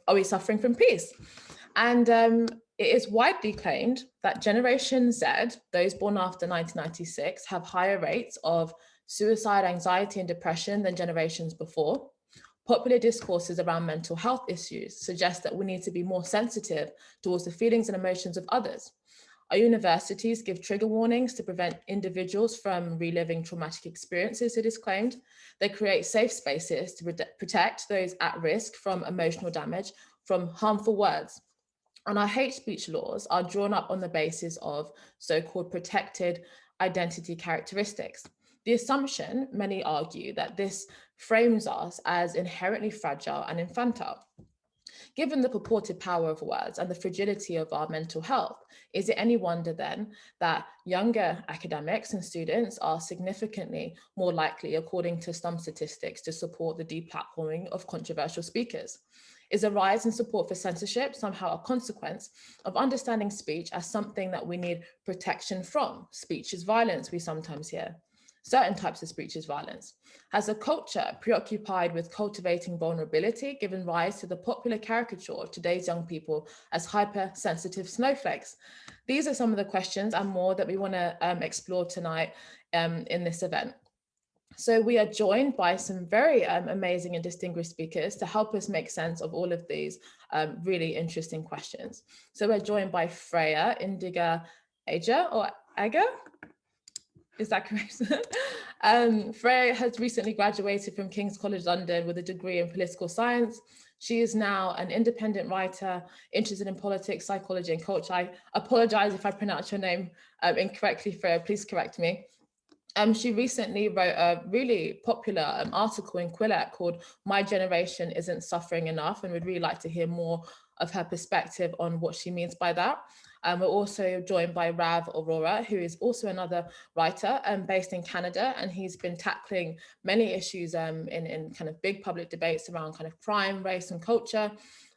are we suffering from peace? And it is widely claimed that Generation Z, those born after 1996, have higher rates of suicide, anxiety, and depression than generations before. Popular discourses around mental health issues suggest that we need to be more sensitive towards the feelings and emotions of others. Our universities give trigger warnings to prevent individuals from reliving traumatic experiences, it is claimed. They create safe spaces to protect those at risk from emotional damage from harmful words. And our hate speech laws are drawn up on the basis of so-called protected identity characteristics. The assumption, many argue, that this frames us as inherently fragile and infantile. Given the purported power of words and the fragility of our mental health, is it any wonder then that younger academics and students are significantly more likely, according to some statistics, to support the deplatforming of controversial speakers? Is a rise in support for censorship somehow a consequence of understanding speech as something that we need protection from? Speech is violence, we sometimes hear. Certain types of speech is violence. Has a culture preoccupied with cultivating vulnerability given rise to the popular caricature of today's young people as hypersensitive snowflakes? These are some of the questions and more that we want to explore tonight in this event. So we are joined by some very amazing and distinguished speakers to help us make sense of all of these really interesting questions. So we're joined by Freya, Ager, or Ager? Is that correct? Freya has recently graduated from King's College London with a degree in political science. She is now an independent writer interested in politics, psychology, and culture. I apologize if I pronounce your name incorrectly, Freya, please correct me. She recently wrote a really popular article in Quillette called "My Generation Isn't Suffering Enough," and we'd really like to hear more of her perspective on what she means by that. We're also joined by Arora, who is also another writer based in Canada, and he's been tackling many issues in kind of big public debates around kind of crime, race, and culture.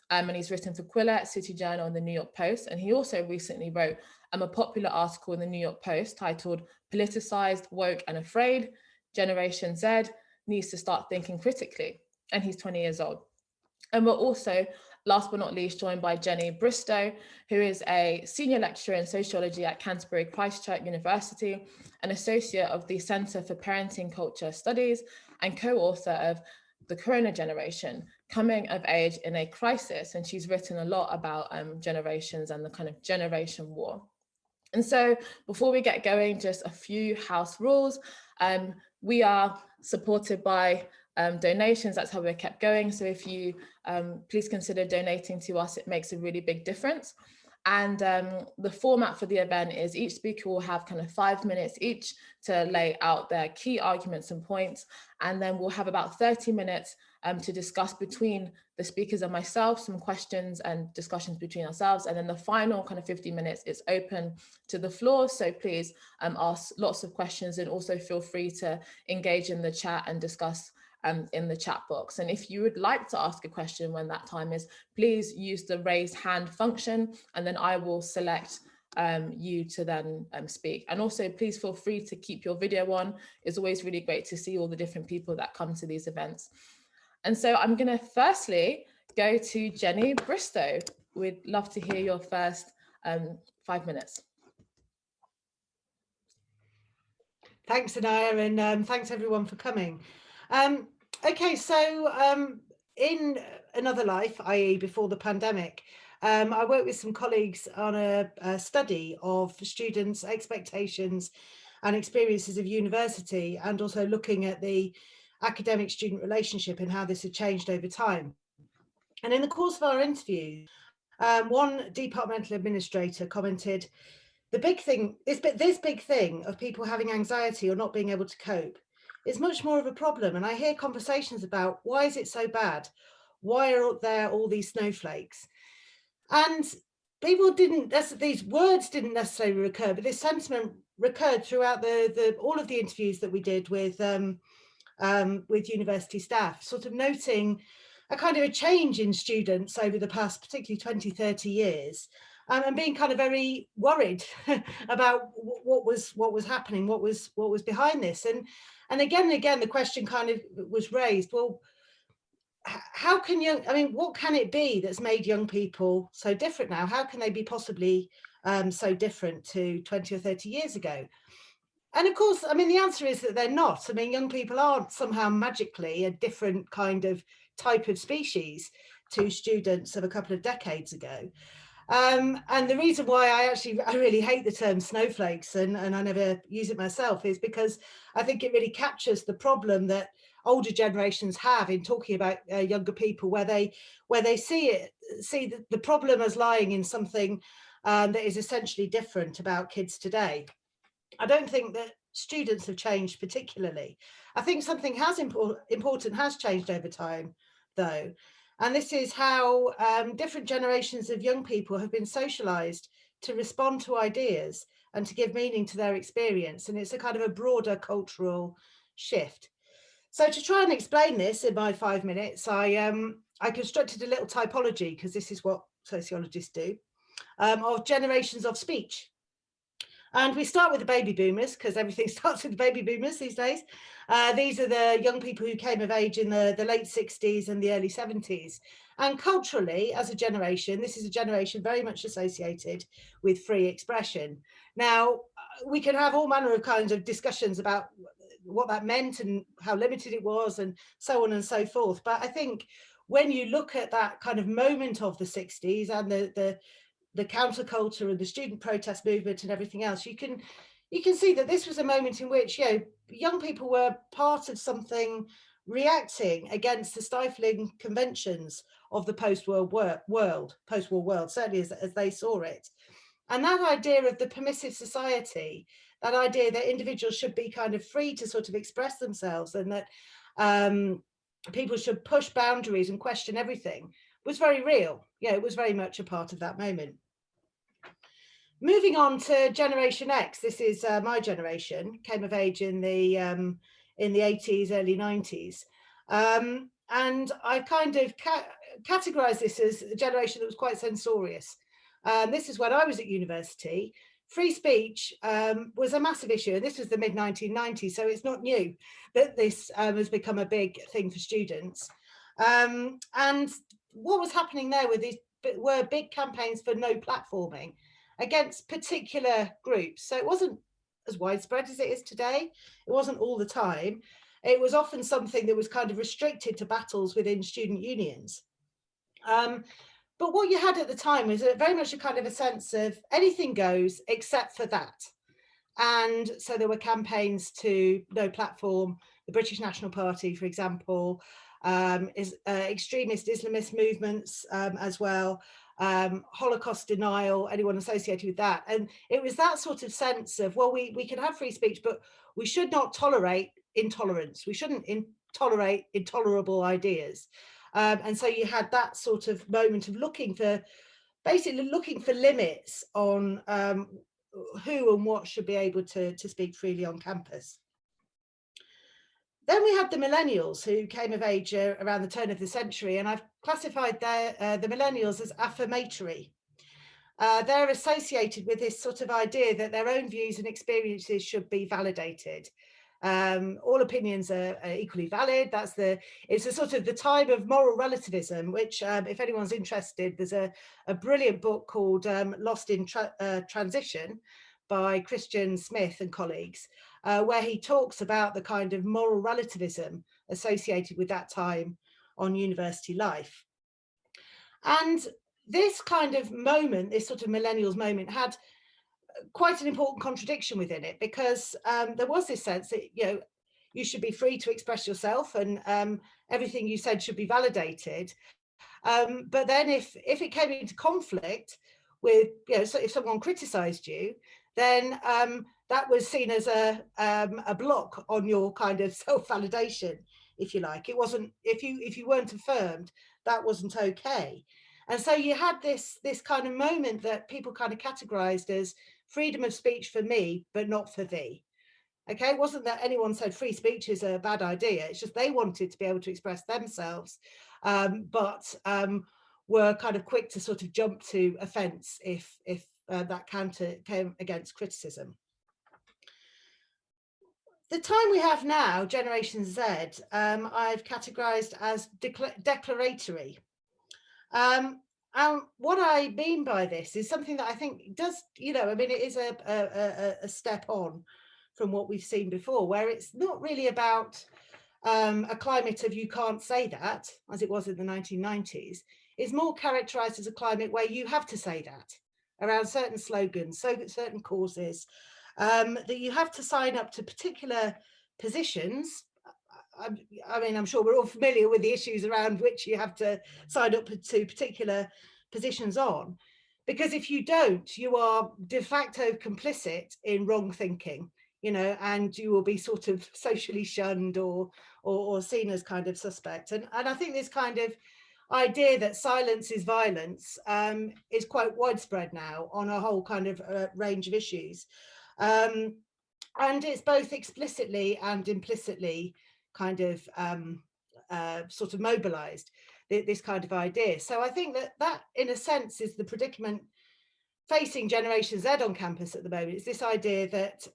And he's written for Quillette, City Journal, and the New York Post. And he also recently wrote a popular article in the New York Post titled "Politicized, Woke, and Afraid, Generation Z Needs to Start Thinking Critically." And he's 20 years old. And we're also, last but not least, joined by Jennie Bristow, who is a senior lecturer in sociology at Canterbury Christ Church University, an associate of the Centre for Parenting Culture Studies, and co-author of The Corona Generation, Coming of Age in a Crisis. And she's written a lot about generations and the kind of generation war. And so before we get going, just a few house rules. We are supported by donations. That's how we're kept going. So if you please consider donating to us, it makes a really big difference. And the format for the event is each speaker will have kind of 5 minutes each to lay out their key arguments and points. And then we'll have about 30 minutes to discuss between the speakers and myself, some questions and discussions between ourselves. And then the final kind of 50 minutes is open to the floor. So please ask lots of questions, and also feel free to engage in the chat and discuss in the chat box. And if you would like to ask a question when that time is, please use the raise hand function, and then I will select you to then speak. And also please feel free to keep your video on. It's always really great to see all the different people that come to these events. And so I'm going to firstly go to Jennie Bristow. We'd love to hear your first 5 minutes. Thanks, Anaya, and thanks everyone for coming. Okay, so in another life, i.e. before the pandemic, I worked with some colleagues on a study of students' expectations and experiences of university, and also looking at the academic-student relationship and how this had changed over time. And in the course of our interview, one departmental administrator commented, the big thing, this big thing of people having anxiety or not being able to cope is much more of a problem. And I hear conversations about, why is it so bad? Why are there all these snowflakes? And people didn't, these words didn't necessarily recur, but this sentiment recurred throughout all of the interviews that we did with university staff, sort of noting a kind of a change in students over the past, particularly 20, 30 years, and being kind of very worried about what was happening, what was behind this. And again, the question kind of was raised, well, how can what can it be that's made young people so different now? How can they be possibly so different to 20 or 30 years ago? And of course, the answer is that they're not. Young people aren't somehow magically a different kind of type of species to students of a couple of decades ago. And the reason why I really hate the term snowflakes, and I never use it myself, is because I think it really captures the problem that older generations have in talking about younger people, where they see the problem as lying in something that is essentially different about kids today. I don't think that students have changed particularly. I think something important has changed over time, though. And this is how different generations of young people have been socialized to respond to ideas and to give meaning to their experience. And it's a kind of a broader cultural shift. So to try and explain this in my 5 minutes, I constructed a little typology, because this is what sociologists do, of generations of speech. And we start with the baby boomers, because everything starts with the baby boomers these days. These are the young people who came of age in the late 60s and the early 70s. And culturally, as a generation, this is a generation very much associated with free expression. Now, we can have all manner of kinds of discussions about what that meant and how limited it was and so on and so forth. But I think when you look at that kind of moment of the 60s and the counterculture and the student protest movement and everything else, you can see that this was a moment in which young people were part of something reacting against the stifling conventions of the post-war world, certainly as they saw it. And that idea of the permissive society, that idea that individuals should be kind of free to sort of express themselves, and that people should push boundaries and question everything, was very real. It was very much a part of that moment. Moving on to Generation X, this is my generation, came of age in the 80s, early 90s. And I kind of categorise this as a generation that was quite censorious. This is when I was at university. Free speech was a massive issue, and this was the mid-1990s, so it's not new that this has become a big thing for students. And what was happening there were big campaigns for no platforming against particular groups. So it wasn't as widespread as it is today. It wasn't all the time. It was often something that was kind of restricted to battles within student unions. But what you had at the time was very much a kind of a sense of anything goes except for that. And so there were campaigns to no platform, the British National Party, for example, extremist Islamist movements as well, Holocaust denial, anyone associated with that. And it was that sort of sense of, well, we can have free speech, but we should not tolerate intolerance. We shouldn't tolerate intolerable ideas. And so you had that sort of moment of basically looking for limits on who and what should be able to speak freely on campus. Then we had the millennials, who came of age around the turn of the century, and I've classified the millennials as affirmatory. They're associated with this sort of idea that their own views and experiences should be validated. All opinions are equally valid. It's a sort of the time of moral relativism, which if anyone's interested, there's a brilliant book called Lost in Transition by Christian Smith and colleagues, where he talks about the kind of moral relativism associated with that time on university life. And this kind of moment, this sort of millennials moment, had quite an important contradiction within it, because there was this sense that you should be free to express yourself, and everything you said should be validated. But then if it came into conflict with, so if someone criticized you, then that was seen as a block on your kind of self-validation, if you like. It wasn't, if you weren't affirmed, that wasn't okay. And so you had this kind of moment that people kind of categorized as freedom of speech for me, but not for thee. Okay, it wasn't that anyone said free speech is a bad idea. It's just they wanted to be able to express themselves, but were kind of quick to sort of jump to offence if that counter came against criticism. the time we have now, Generation Z, I've categorised as declaratory. And what I mean by this is something that I think does, you know, I mean, it is a step on from what we've seen before, where it's not really about a climate of you can't say that, as it was in the 1990s. It's more characterised as a climate where you have to say that around certain slogans, certain causes, that you have to sign up to particular positions. I mean, I'm sure we're all familiar with the issues around which you have to sign up to particular positions on, because if you don't, you are de facto complicit in wrong thinking, you know, and you will be sort of socially shunned or seen as kind of suspect. And I think this kind of idea that silence is violence is quite widespread now on a whole kind of range of issues. And it's both explicitly and implicitly kind of sort of mobilized this kind of idea. So I think that in a sense is the predicament facing Generation Z on campus at the moment. It's this idea that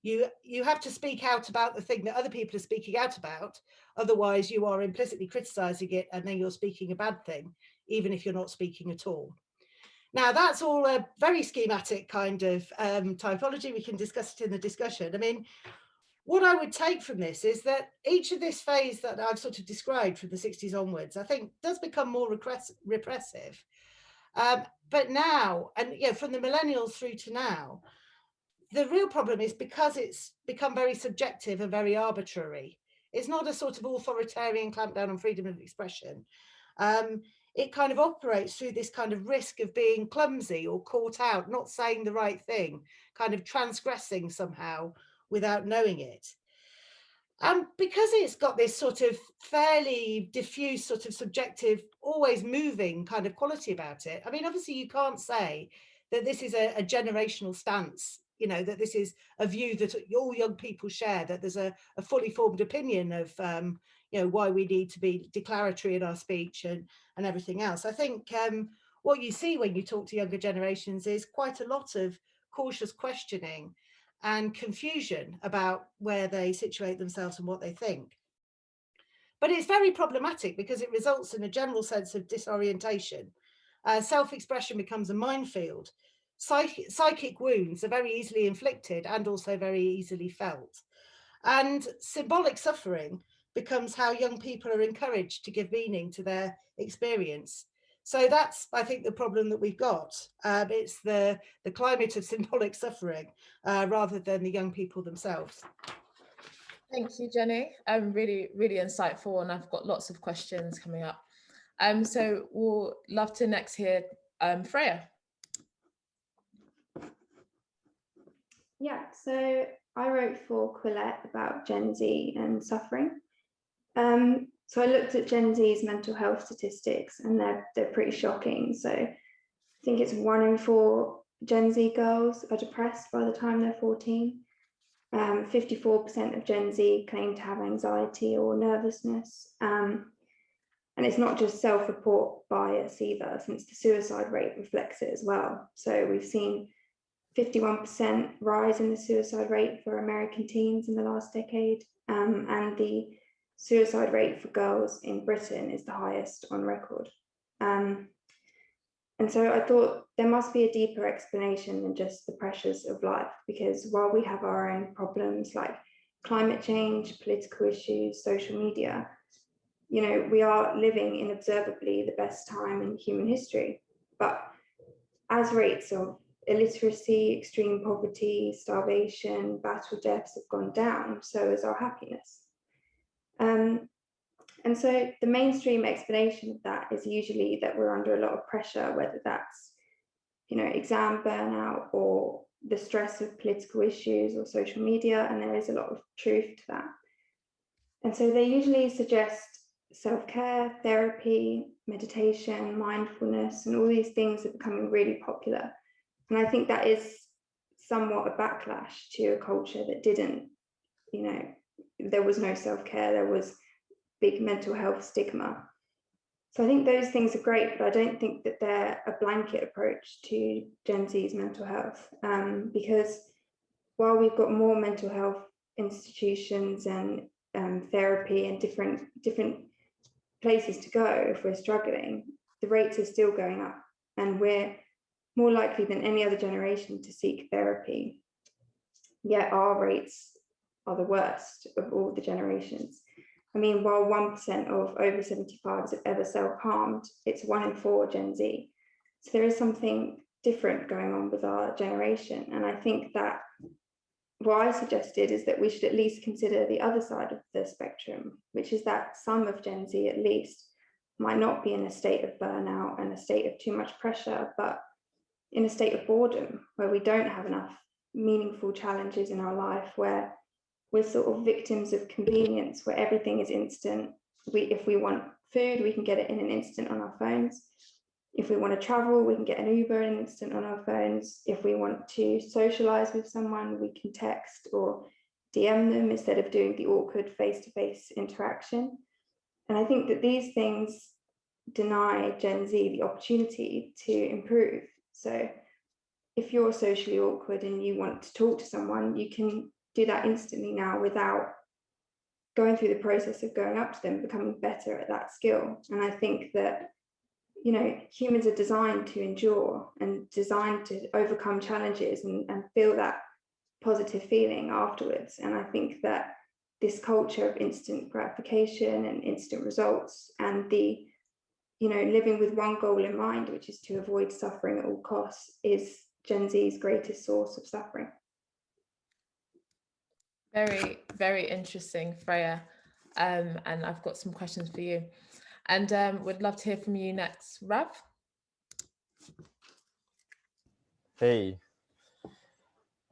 you have to speak out about the thing that other people are speaking out about, otherwise you are implicitly criticizing it and then you're speaking a bad thing, even if you're not speaking at all. Now, that's all a very schematic kind of typology. We can discuss it in the discussion. I mean, what I would take from this is that each of this phase that I've sort of described from the 60s onwards, I think does become more repressive. But now, and you know, from the millennials through to now, the real problem is because it's become very subjective and very arbitrary. It's not a sort of authoritarian clampdown on freedom of expression. It kind of operates through this kind of risk of being clumsy or caught out, not saying the right thing, kind of transgressing somehow without knowing it. Because it's got this sort of fairly diffuse, sort of subjective, always moving kind of quality about it. I mean, obviously you can't say that this is a generational stance, you know, that this is a view that all young people share, that there's a fully formed opinion of, you know, why we need to be declaratory in our speech and everything else. I think what you see when you talk to younger generations is quite a lot of cautious questioning and confusion about where they situate themselves and what they think. But it's very problematic because it results in a general sense of disorientation. Self-expression becomes a minefield. Psychic wounds are very easily inflicted and also very easily felt. And symbolic suffering becomes how young people are encouraged to give meaning to their experience. So that's, I think, the problem that we've got. It's the climate of symbolic suffering rather than the young people themselves. Thank you, Jenny. Really, really insightful, and I've got lots of questions coming up. So we'll love to next hear Freya. Yeah, so I wrote for Quillette about Gen Z and suffering. So I looked at Gen Z's mental health statistics, and they're pretty shocking. So I think it's 1 in 4 Gen Z girls are depressed by the time they're 14. 54% of Gen Z claim to have anxiety or nervousness. And it's not just self-report bias either, since the suicide rate reflects it as well. So we've seen 51% rise in the suicide rate for American teens in the last decade, and the suicide rate for girls in Britain is the highest on record. And so I thought there must be a deeper explanation than just the pressures of life, because while we have our own problems like climate change, political issues, social media, you know, we are living in observably the best time in human history. But as rates of illiteracy, extreme poverty, starvation, battle deaths have gone down, so has our happiness. And so the mainstream explanation of that is usually that we're under a lot of pressure, whether that's, you know, exam burnout or the stress of political issues or social media, and there is a lot of truth to that. And so they usually suggest self-care, therapy, meditation, mindfulness, and all these things are becoming really popular. And I think that is somewhat a backlash to a culture that didn't, you know, there was no self-care, there was big mental health stigma. So I think those things are great, but I don't think that they're a blanket approach to Gen Z's mental health, because while we've got more mental health institutions and therapy and different places to go if we're struggling, the rates are still going up, and we're more likely than any other generation to seek therapy. Yet our rates are the worst of all the generations. I mean, while 1% of over 75s have ever self-harmed, it's 1 in 4 Gen Z. So there is something different going on with our generation. And I think that what I suggested is that we should at least consider the other side of the spectrum, which is that some of Gen Z at least might not be in a state of burnout and a state of too much pressure, but in a state of boredom where we don't have enough meaningful challenges in our life, where we're sort of victims of convenience, where everything is instant. If we want food, we can get it in an instant on our phones. If we want to travel, we can get an Uber in an instant on our phones. If we want to socialize with someone, we can text or DM them instead of doing the awkward face-to-face interaction. And I think that these things deny Gen Z the opportunity to improve. So if you're socially awkward and you want to talk to someone, you can do that instantly now without going through the process of going up to them, becoming better at that skill. And I think that, you know, humans are designed to endure and designed to overcome challenges and feel that positive feeling afterwards. And I think that this culture of instant gratification and instant results and the, you know, living with one goal in mind, which is to avoid suffering at all costs, is Gen Z's greatest source of suffering. Very, very interesting, Freya. And I've got some questions for you. And would love to hear from you next. Rav? Hey.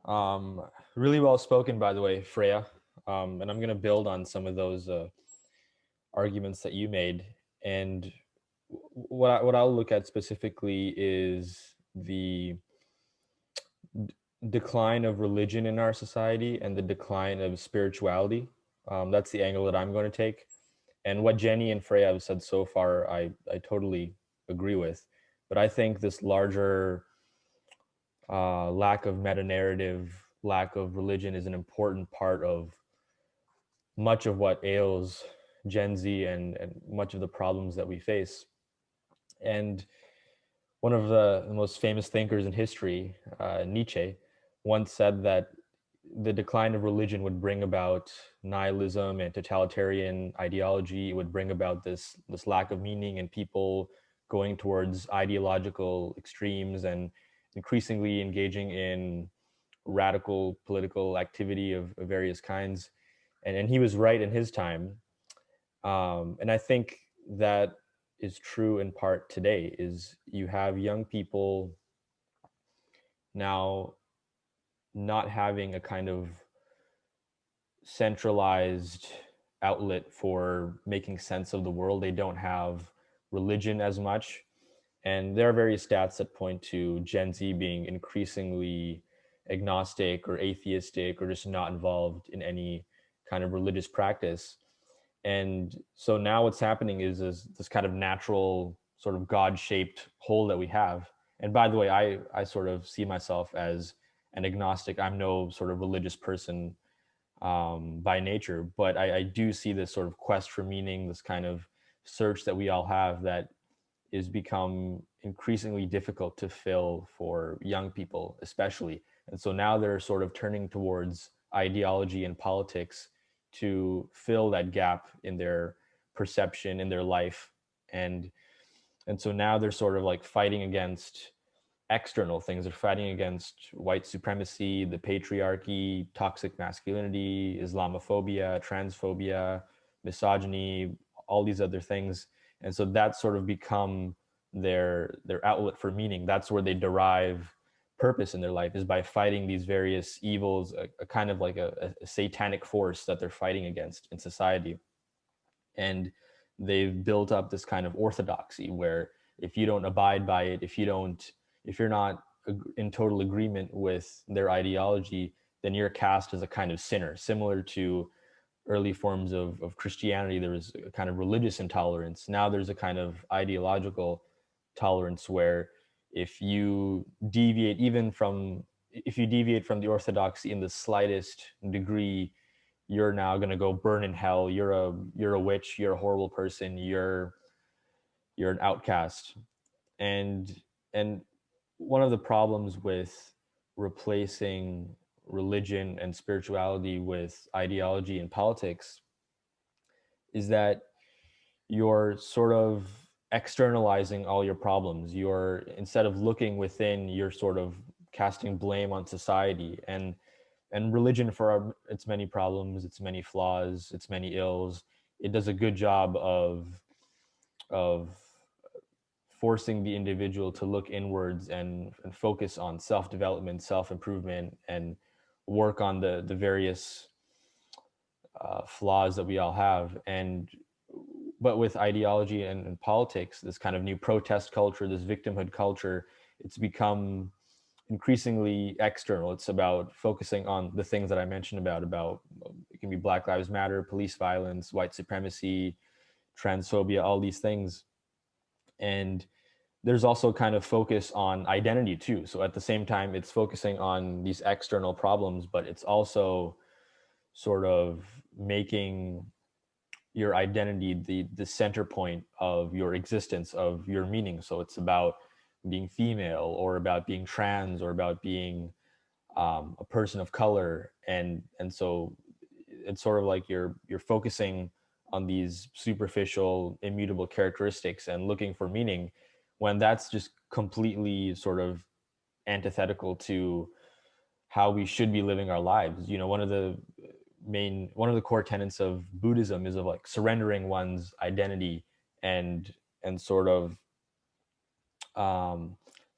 Really well spoken, by the way, Freya. And I'm going to build on some of those arguments that you made. And what I'll look at specifically is the decline of religion in our society and the decline of spirituality. That's the angle that I'm going to take. And what Jennie and Freya have said so far, I totally agree with. But I think this larger lack of meta-narrative, lack of religion is an important part of much of what ails Gen Z and much of the problems that we face. And one of the most famous thinkers in history, Nietzsche, once said that the decline of religion would bring about nihilism and totalitarian ideology. It would bring about this lack of meaning and people going towards ideological extremes and increasingly engaging in radical political activity of various kinds. And he was right in his time. And I think that is true in part today, is you have young people now not having a kind of centralized outlet for making sense of the world. They don't have religion as much. And there are various stats that point to Gen Z being increasingly agnostic or atheistic or just not involved in any kind of religious practice. And so now what's happening is this kind of natural sort of God-shaped hole that we have. And by the way, I sort of see myself as an agnostic. I'm no sort of religious person by nature, but I do see this sort of quest for meaning, this kind of search that we all have that is become increasingly difficult to fill for young people, especially. And so now they're sort of turning towards ideology and politics to fill that gap in their perception, in their life. And so now they're sort of like fighting against external things. They're fighting against white supremacy, the patriarchy, toxic masculinity, Islamophobia, transphobia, misogyny, all these other things. And so that's sort of become their outlet for meaning. That's where they derive purpose in their life, is by fighting these various evils, a kind of like a satanic force that they're fighting against in society. And they've built up this kind of orthodoxy where if you don't abide by it, if you're not in total agreement with their ideology, then you're cast as a kind of sinner. Similar to early forms of Christianity, there was a kind of religious intolerance. Now there's a kind of ideological tolerance where if you deviate from the orthodoxy in the slightest degree, you're now going to go burn in hell. You're a witch. You're a horrible person. You're an outcast. And one of the problems with replacing religion and spirituality with ideology and politics is that you're sort of externalizing all your problems. You're, instead of looking within, you're sort of casting blame on society. And religion, for its many problems, its many flaws, its many ills, it does a good job of forcing the individual to look inwards and focus on self-development, self-improvement, and work on the various flaws that we all have. But with ideology and politics, this kind of new protest culture, this victimhood culture, it's become increasingly external. It's about focusing on the things that I mentioned about it can be Black Lives Matter, police violence, white supremacy, transphobia, all these things. And there's also kind of focus on identity too. So at the same time, it's focusing on these external problems, but it's also sort of making your identity the center point of your existence, of your meaning. So it's about being female, or about being trans, or about being a person of color, and so it's sort of like you're focusing on these superficial, immutable characteristics and looking for meaning, when that's just completely sort of antithetical to how we should be living our lives. You know, one of the core tenets of Buddhism is of like surrendering one's identity and sort of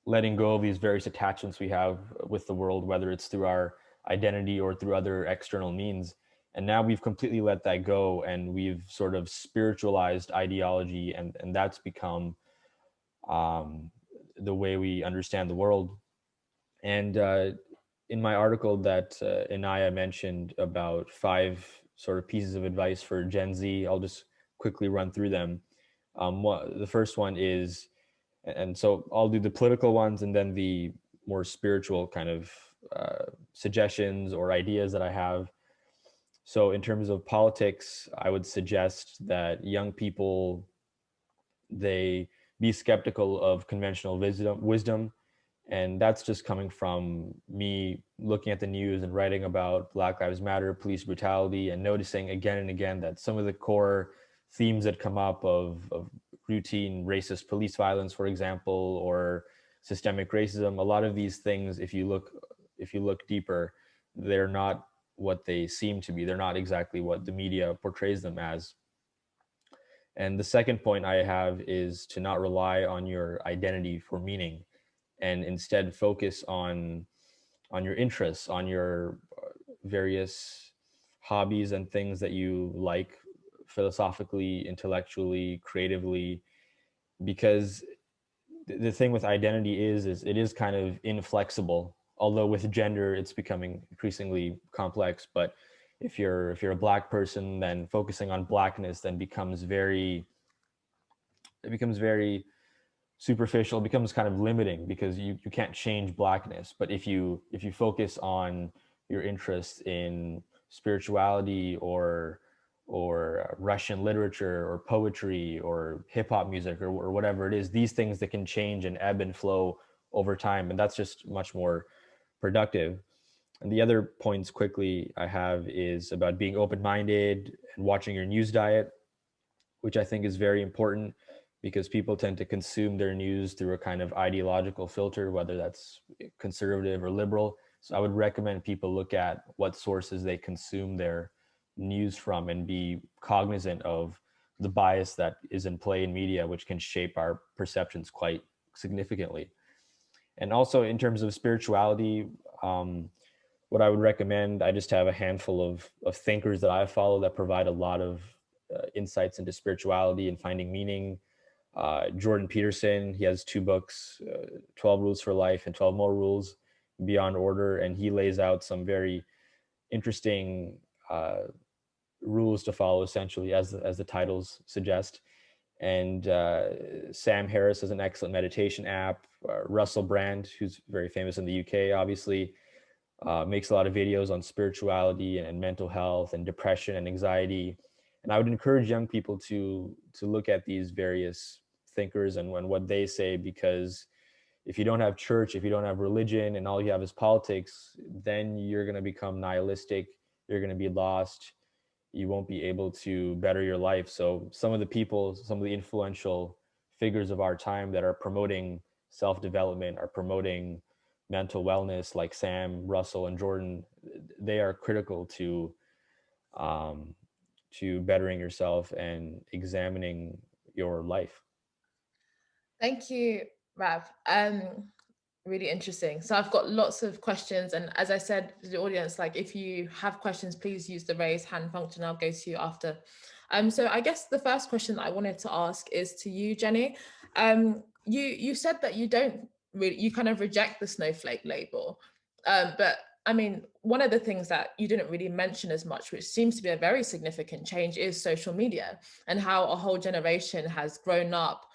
letting go of these various attachments we have with the world, whether it's through our identity or through other external means. And now we've completely let that go, and we've sort of spiritualized ideology, and that's become the way we understand the world. And in my article that Inaya mentioned about 5 sort of pieces of advice for Gen Z, I'll just quickly run through them. The first one is, and so I'll do the political ones and then the more spiritual kind of suggestions or ideas that I have. So in terms of politics, I would suggest that young people, they be skeptical of conventional wisdom. And that's just coming from me looking at the news and writing about Black Lives Matter, police brutality, and noticing again and again that some of the core themes that come up of routine racist police violence, for example, or systemic racism, a lot of these things, if you look deeper, they're not what they seem to be. They're not exactly what the media portrays them as. And the second point I have is to not rely on your identity for meaning, and instead focus on your interests, on your various hobbies and things that you like philosophically, intellectually, creatively. Because the thing with identity is it is kind of inflexible, although with gender it's becoming increasingly complex. But if you're a Black person, then focusing on Blackness then becomes very superficial, becomes kind of limiting, because you can't change Blackness. But if you focus on your interest in spirituality or Russian literature or poetry or hip hop music or whatever it is, these things that can change and ebb and flow over time, and that's just much more productive. And the other points quickly I have is about being open-minded and watching your news diet, which I think is very important, because people tend to consume their news through a kind of ideological filter, whether that's conservative or liberal. So I would recommend people look at what sources they consume their news from and be cognizant of the bias that is in play in media, which can shape our perceptions quite significantly. And also in terms of spirituality, what I would recommend, I just have a handful of thinkers that I follow that provide a lot of insights into spirituality and finding meaning. Jordan Peterson, he has 2 books, 12 Rules for Life and 12 More Rules Beyond Order, and he lays out some very interesting rules to follow, essentially, as the titles suggest. And Sam Harris has an excellent meditation app. Russell Brand, who's very famous in the UK, obviously, makes a lot of videos on spirituality and mental health and depression and anxiety. And I would encourage young people to look at these various thinkers and what they say, because if you don't have church, if you don't have religion, and all you have is politics, then you're going to become nihilistic. You're going to be lost. You won't be able to better your life. So some of the people, some of the influential figures of our time that are promoting self-development, are promoting mental wellness, like Sam, Russell, and Jordan, they are critical to bettering yourself and examining your life. Thank you, Rav. Really interesting. So I've got lots of questions, and as I said to the audience, like if you have questions, please use the raise hand function. I'll go to you after. So I guess the first question that I wanted to ask is to you, Jennie. You said that you don't really, you kind of reject the snowflake label, but I mean, one of the things that you didn't really mention as much, which seems to be a very significant change, is social media, and how a whole generation has grown up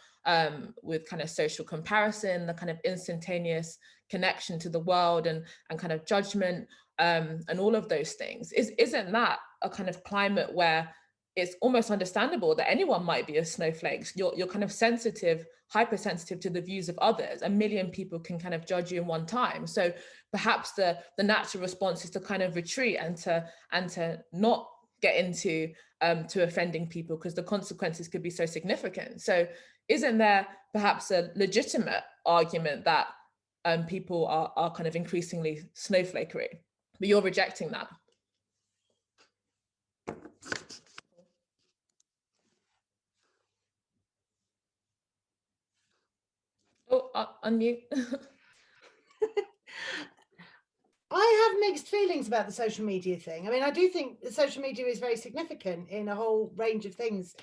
with kind of social comparison, the kind of instantaneous connection to the world, and kind of judgment, and all of those things. Isn't that a kind of climate where it's almost understandable that anyone might be a snowflake? You're kind of sensitive, hypersensitive to the views of others. 1 million people can kind of judge you in one time. So perhaps the natural response is to kind of retreat and to not get into to offending people, because the consequences could be so significant. So isn't there perhaps a legitimate argument that people are kind of increasingly snowflakery, but you're rejecting that? Oh, unmute. I have mixed feelings about the social media thing. I mean, I do think the social media is very significant in a whole range of things,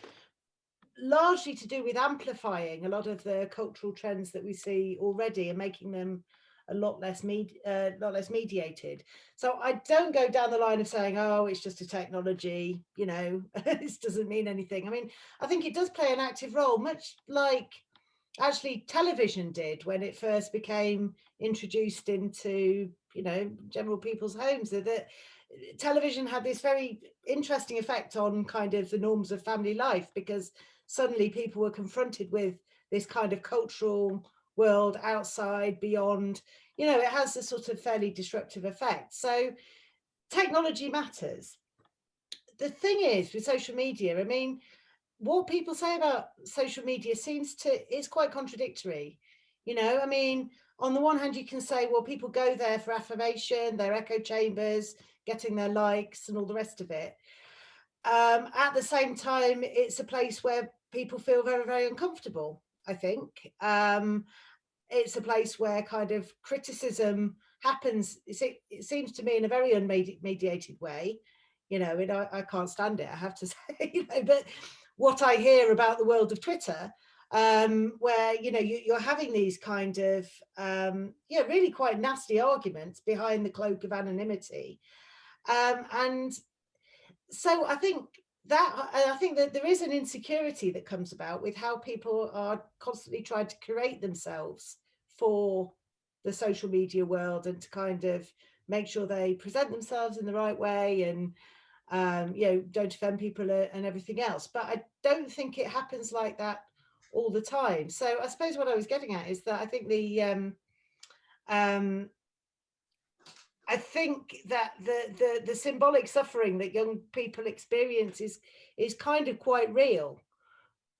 largely to do with amplifying a lot of the cultural trends that we see already and making them a lot less mediated. So I don't go down the line of saying, oh, it's just a technology, you know, this doesn't mean anything. I mean, I think it does play an active role, much like actually television did when it first became introduced into, you know, general people's homes. That television had this very interesting effect on kind of the norms of family life, because suddenly people were confronted with this kind of cultural world outside, beyond, you know, it has a sort of fairly disruptive effect. So technology matters. The thing is with social media, I mean, what people say about social media is quite contradictory. You know, I mean, on the one hand, you can say, well, people go there for affirmation, their echo chambers, getting their likes and all the rest of it. At the same time, it's a place where people feel very, very uncomfortable, I think. It's a place where kind of criticism happens, it seems to me, in a very unmediated way. You know, I can't stand it, I have to say, you know, but what I hear about the world of Twitter, where, you know, you're having these kind of, yeah, really quite nasty arguments behind the cloak of anonymity. And so I think that there is an insecurity that comes about with how people are constantly trying to curate themselves for the social media world, and to kind of make sure they present themselves in the right way, and you know, don't offend people and everything else. But I don't think it happens like that all the time. So I suppose what I was getting at is that I think I think that the symbolic suffering that young people experience is kind of quite real.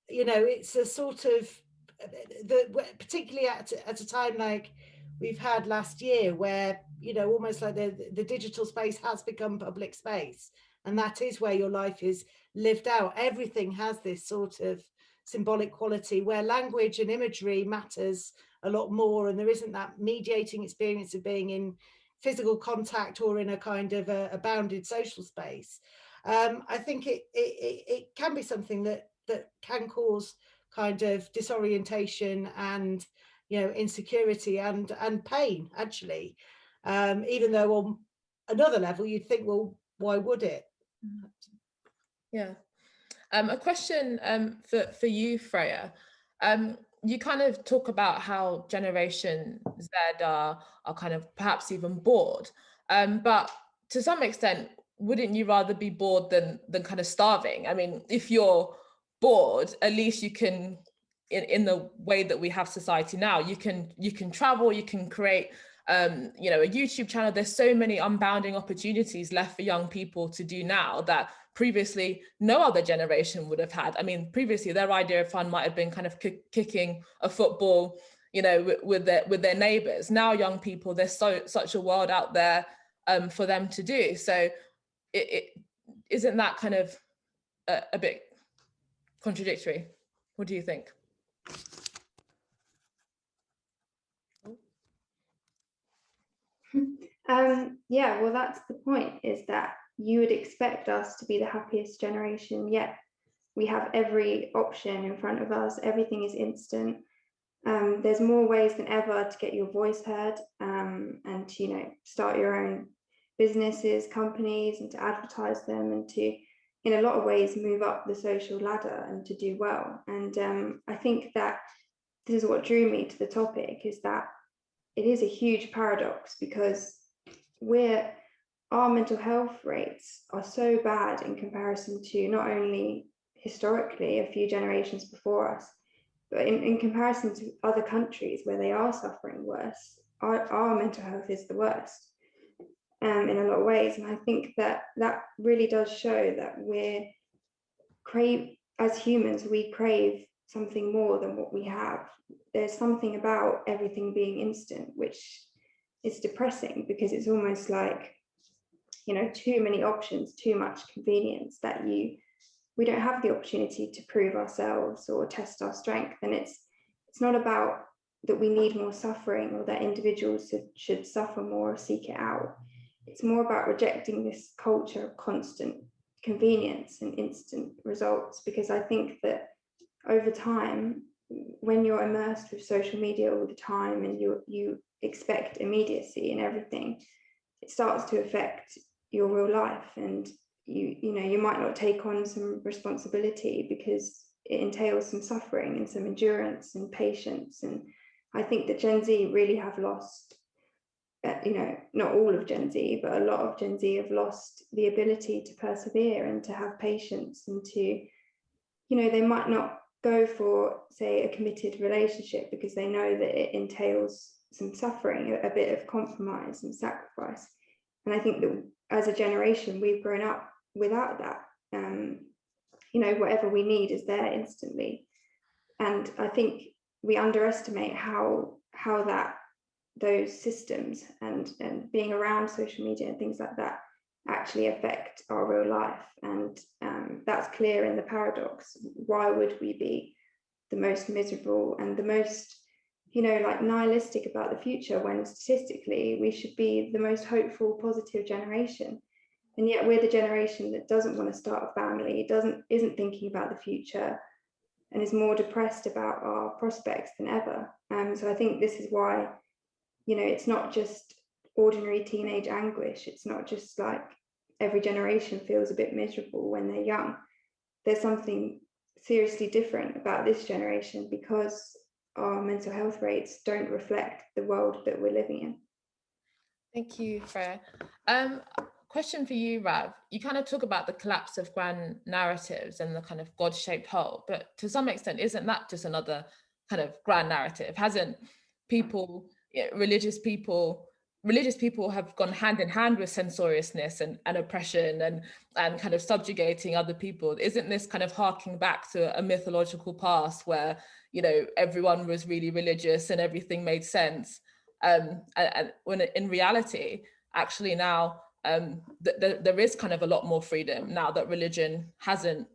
You know, it's a sort of, particularly at a time like we've had last year, where, you know, almost like the digital space has become public space, and that is where your life is lived out. Everything has this sort of symbolic quality where language and imagery matters a lot more, and there isn't that mediating experience of being in physical contact or in a kind of a bounded social space. I think it can be something that can cause kind of disorientation and, you know, insecurity and pain, actually, even though on another level you'd think, well, why would it? Yeah. A question for you, Freya. You kind of talk about how Generation Z are kind of perhaps even bored But to some extent, wouldn't you rather be bored than kind of starving? I mean, if you're bored, at least you can, in the way that we have society now, you can travel, you can create you know, a YouTube channel. There's so many unbounding opportunities left for young people to do now that previously no other generation would have had. I mean, previously their idea of fun might have been kind of kicking a football, you know, with their neighbors. Now young people, there's such a world out there for them to do. So it isn't that kind of a bit contradictory? What do you think? Yeah, well, that's the point, is that you would expect us to be the happiest generation, yet we have every option in front of us. Everything is instant. There's more ways than ever to get your voice heard, and to, you know, start your own businesses, companies, and to advertise them, and to, in a lot of ways, move up the social ladder and to do well. And I think that this is what drew me to the topic, is that it is a huge paradox, because our mental health rates are so bad in comparison to not only historically a few generations before us, but in comparison to other countries where they are suffering worse. Our mental health is the worst in a lot of ways. And I think that really does show that as humans, we crave something more than what we have. There's something about everything being instant, which is depressing, because it's almost like, you know, too many options, too much convenience, that we don't have the opportunity to prove ourselves or test our strength. And it's not about that we need more suffering, or that individuals should suffer more or seek it out. It's more about rejecting this culture of constant convenience and instant results, because I think that over time, when you're immersed with social media all the time and you expect immediacy in everything, it starts to affect your real life, and you know, you might not take on some responsibility because it entails some suffering and some endurance and patience. And I think that Gen Z really have lost, you know, not all of Gen Z, but a lot of Gen Z have lost the ability to persevere and to have patience, and to, you know, they might not go for, say, a committed relationship because they know that it entails some suffering, a bit of compromise and sacrifice. And I think that as a generation, we've grown up without that. You know, whatever we need is there instantly. And I think we underestimate how that those systems and being around social media and things like that actually affect our real life. And that's clear in the paradox. Why would we be the most miserable and the most, you know, like nihilistic about the future, when statistically we should be the most hopeful, positive generation? And yet we're the generation that doesn't want to start a family, isn't thinking about the future, and is more depressed about our prospects than ever. So I think this is why, you know, it's not just ordinary teenage anguish. It's not just like every generation feels a bit miserable when they're young. There's something seriously different about this generation, because our mental health rates don't reflect the world that we're living in. Thank you, Freya. Question for you, Rav. You kind of talk about the collapse of grand narratives and the kind of God-shaped hole, but to some extent, isn't that just another kind of grand narrative? Hasn't people, religious people have gone hand in hand with censoriousness and oppression and kind of subjugating other people? Isn't this kind of harking back to a mythological past where, you know, everyone was really religious and everything made sense? And when in reality, actually now, there is kind of a lot more freedom now that religion hasn't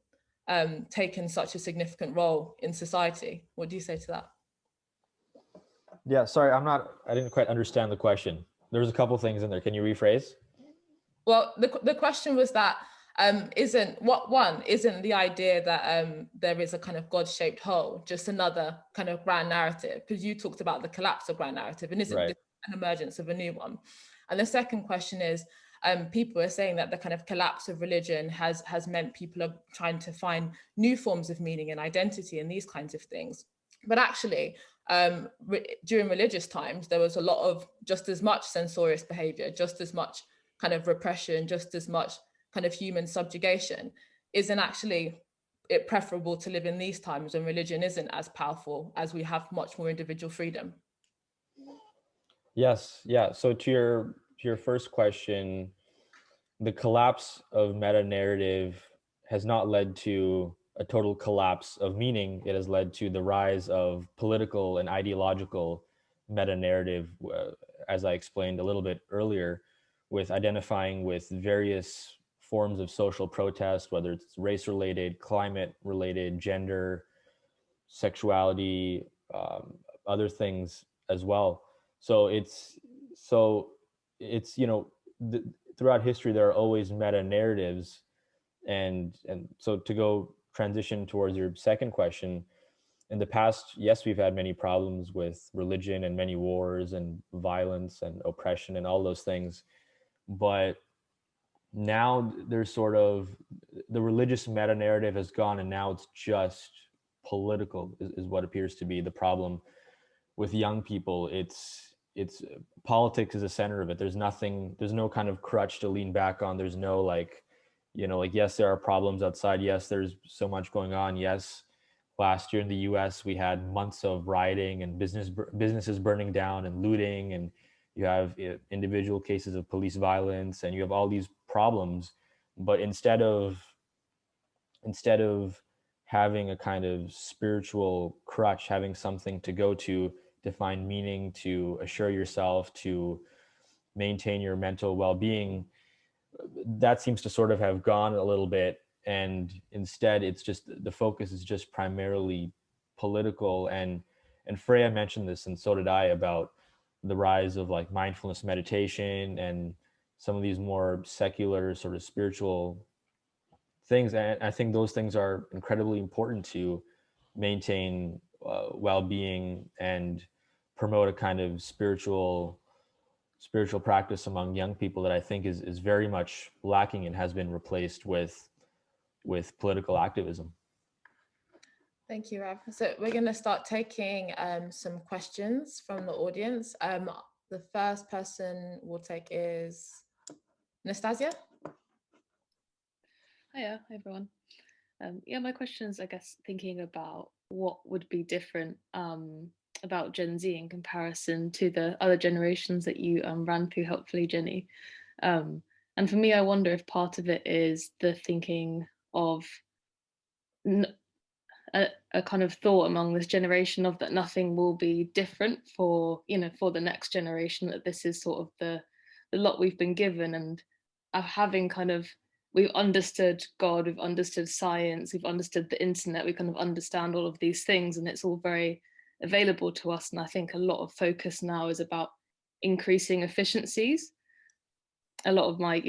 taken such a significant role in society. What do you say to that? Yeah, sorry, I didn't quite understand the question. There's a couple things in there. Can you rephrase? Well, the question was that isn't the idea that there is a kind of God-shaped hole just another kind of grand narrative? Because you talked about the collapse of grand narrative, and isn't this an emergence of a new one? And the second question is, people are saying that the kind of collapse of religion has meant people are trying to find new forms of meaning and identity and these kinds of things. But actually, during religious times, there was a lot of just as much censorious behavior, just as much kind of repression, just as much kind of human subjugation, isn't actually it preferable to live in these times when religion isn't as powerful, as we have much more individual freedom? Yes, yeah. So to your first question, the collapse of meta narrative has not led to a total collapse of meaning. It has led to the rise of political and ideological meta narrative, as I explained a little bit earlier, with identifying with various forms of social protest, whether it's race related, climate related, gender, sexuality, other things as well. So it's throughout history there are always meta narratives, and so to go transition towards your second question, in the past, yes, we've had many problems with religion and many wars and violence and oppression and all those things, but now there's sort of the religious meta narrative has gone, and now it's just political is what appears to be the problem with young people. It's politics is the center of it. There's no kind of crutch to lean back on. There's no like yes, there are problems outside. Yes, there's so much going on. Yes, last year in the US we had months of rioting and businesses burning down and looting, and you have individual cases of police violence, and you have all these problems. But instead of having a kind of spiritual crutch, having something to go to find meaning, to assure yourself, to maintain your mental well-being, that seems to sort of have gone a little bit. And instead it's just the focus is just primarily political. And Freya mentioned this, and so did I, about the rise of like mindfulness meditation and some of these more secular sort of spiritual things. And I think those things are incredibly important to maintain well-being and promote a kind of spiritual practice among young people that I think is very much lacking and has been replaced with political activism. Thank you, Rav. So we're going to start taking some questions from the audience. The first person we'll take is Anastasia. Hiya, everyone. Yeah, my question is, I guess, thinking about what would be different about Gen Z in comparison to the other generations that you ran through helpfully, Jennie. And for me, I wonder if part of it is the thinking of a kind of thought among this generation of that nothing will be different for the next generation, that this is sort of the lot we've been given, and having kind of, we've understood God, we've understood science, we've understood the internet, we kind of understand all of these things, and it's all very available to us. And I think a lot of focus now is about increasing efficiencies. A lot of my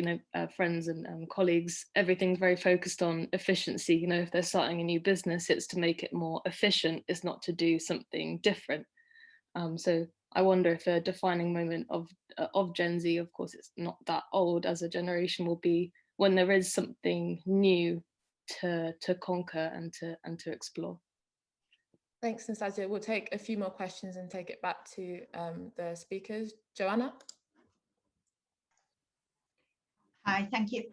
friends and colleagues, everything's very focused on efficiency. If they're starting a new business, it's to make it more efficient, it's not to do something different. So I wonder if a defining moment of Gen Z, of course it's not that old as a generation, will be when there is something new to conquer and to explore. Thanks, Anastasia. We'll take a few more questions and take it back to the speakers. Joanna? Hi, thank you.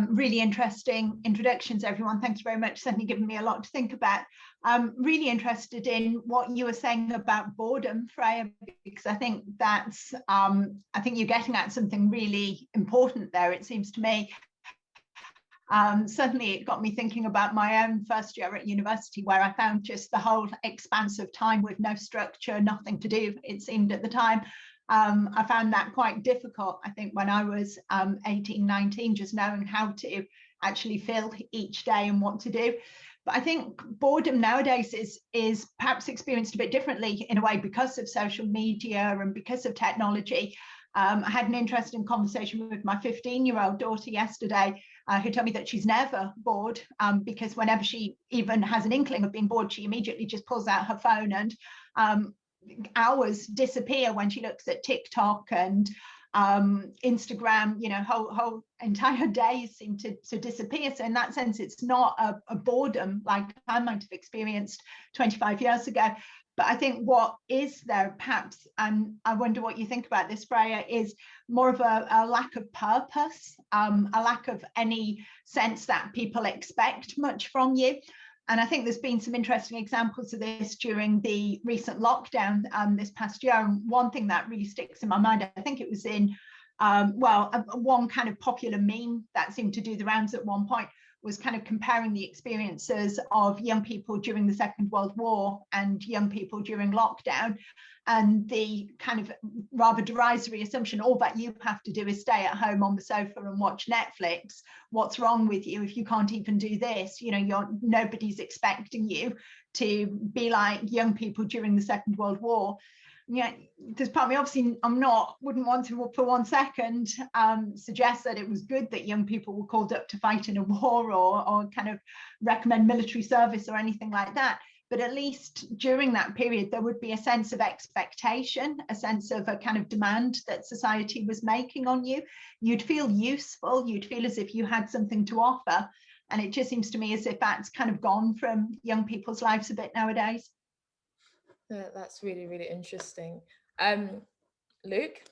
Really interesting introductions, everyone. Thank you very much. Certainly given me a lot to think about. I'm really interested in what you were saying about boredom, Freya, because I think that's, I think you're getting at something really important there, it seems to me. Certainly it got me thinking about my own first year at university, where I found just the whole expanse of time with no structure, nothing to do, it seemed at the time. I found that quite difficult. I think when I was 18, 19, just knowing how to actually fill each day and what to do. But I think boredom nowadays is perhaps experienced a bit differently in a way because of social media and because of technology. I had an interesting conversation with my 15-year-old daughter yesterday, who told me that she's never bored, because whenever she even has an inkling of being bored, she immediately just pulls out her phone, and hours disappear when she looks at TikTok and Instagram. Whole entire days seem to disappear. So in that sense, it's not a boredom like I might have experienced 25 years ago. But I think what is there perhaps, and I wonder what you think about this, Freya, is more of a lack of purpose, a lack of any sense that people expect much from you. And I think there's been some interesting examples of this during the recent lockdown this past year. And one thing that really sticks in my mind, I think it was in, one kind of popular meme that seemed to do the rounds at one point, was kind of comparing the experiences of young people during the Second World War and young people during lockdown, and the kind of rather derisory assumption, all that you have to do is stay at home on the sofa and watch Netflix. What's wrong with you if you can't even do this? You know, nobody's expecting you to be like young people during the Second World War. Yeah, there's part of me, obviously wouldn't want to for 1 second suggest that it was good that young people were called up to fight in a war or kind of recommend military service or anything like that. But at least during that period, there would be a sense of expectation, a sense of a kind of demand that society was making on you. You'd feel useful, you'd feel as if you had something to offer. And it just seems to me as if that's kind of gone from young people's lives a bit nowadays. Yeah, that's really, really interesting. Luke?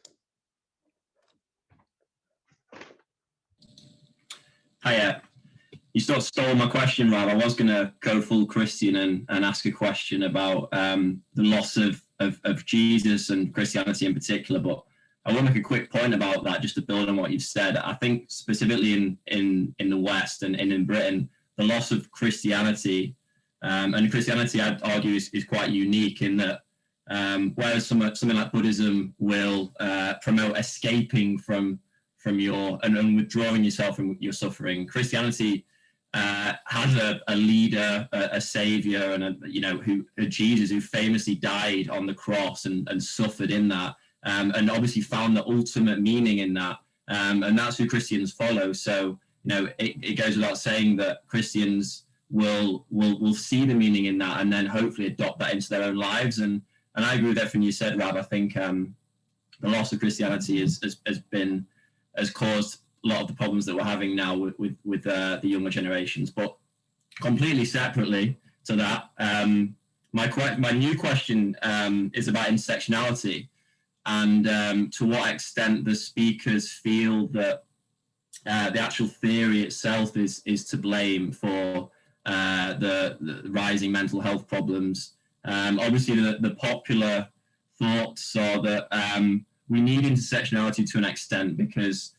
Hiya. You sort of stole my question, Rob. I was going to go full Christian and ask a question about the loss of Jesus and Christianity in particular, but I want to make a quick point about that just to build on what you've said. I think specifically in the West and in Britain, the loss of Christianity, and Christianity, I'd argue, is quite unique in that whereas something like Buddhism will promote escaping from your and withdrawing yourself from your suffering, Christianity has a leader, a savior, and Jesus, who famously died on the cross and suffered in that, and obviously found the ultimate meaning in that, and that's who Christians follow. So it goes without saying that Christians will see the meaning in that and then hopefully adopt that into their own lives. And I agree with everything you said, Rab. I think the loss of Christianity has caused a lot of the problems that we're having now with the younger generations. But completely separately to that, my new question is about intersectionality and to what extent the speakers feel that the actual theory itself is to blame for the rising mental health problems. Obviously, the popular thoughts are that we need intersectionality to an extent because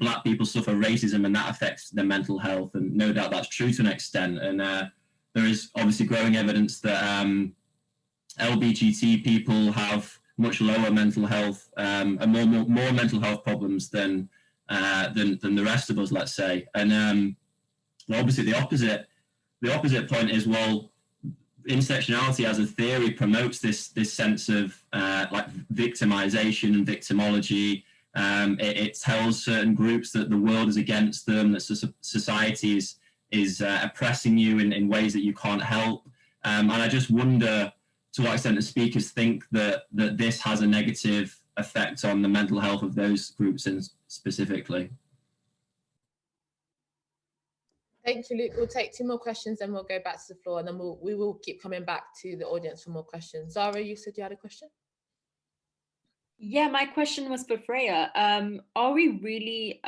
Black people suffer racism and that affects their mental health, and no doubt that's true to an extent. And there is obviously growing evidence that LGBTQ people have much lower mental health and more mental health problems than the rest of us, let's say. And obviously the opposite point is, well, intersectionality as a theory promotes this sense of like victimization and victimology. It tells certain groups that the world is against them, that society is oppressing you in ways that you can't help. And I just wonder to what extent the speakers think that this has a negative effect on the mental health of those groups specifically. Thank you, Luke. We'll take 2 more questions, then we'll go back to the floor, and then we will keep coming back to the audience for more questions. Zara, you said you had a question? Yeah, my question was for Freya. Are we really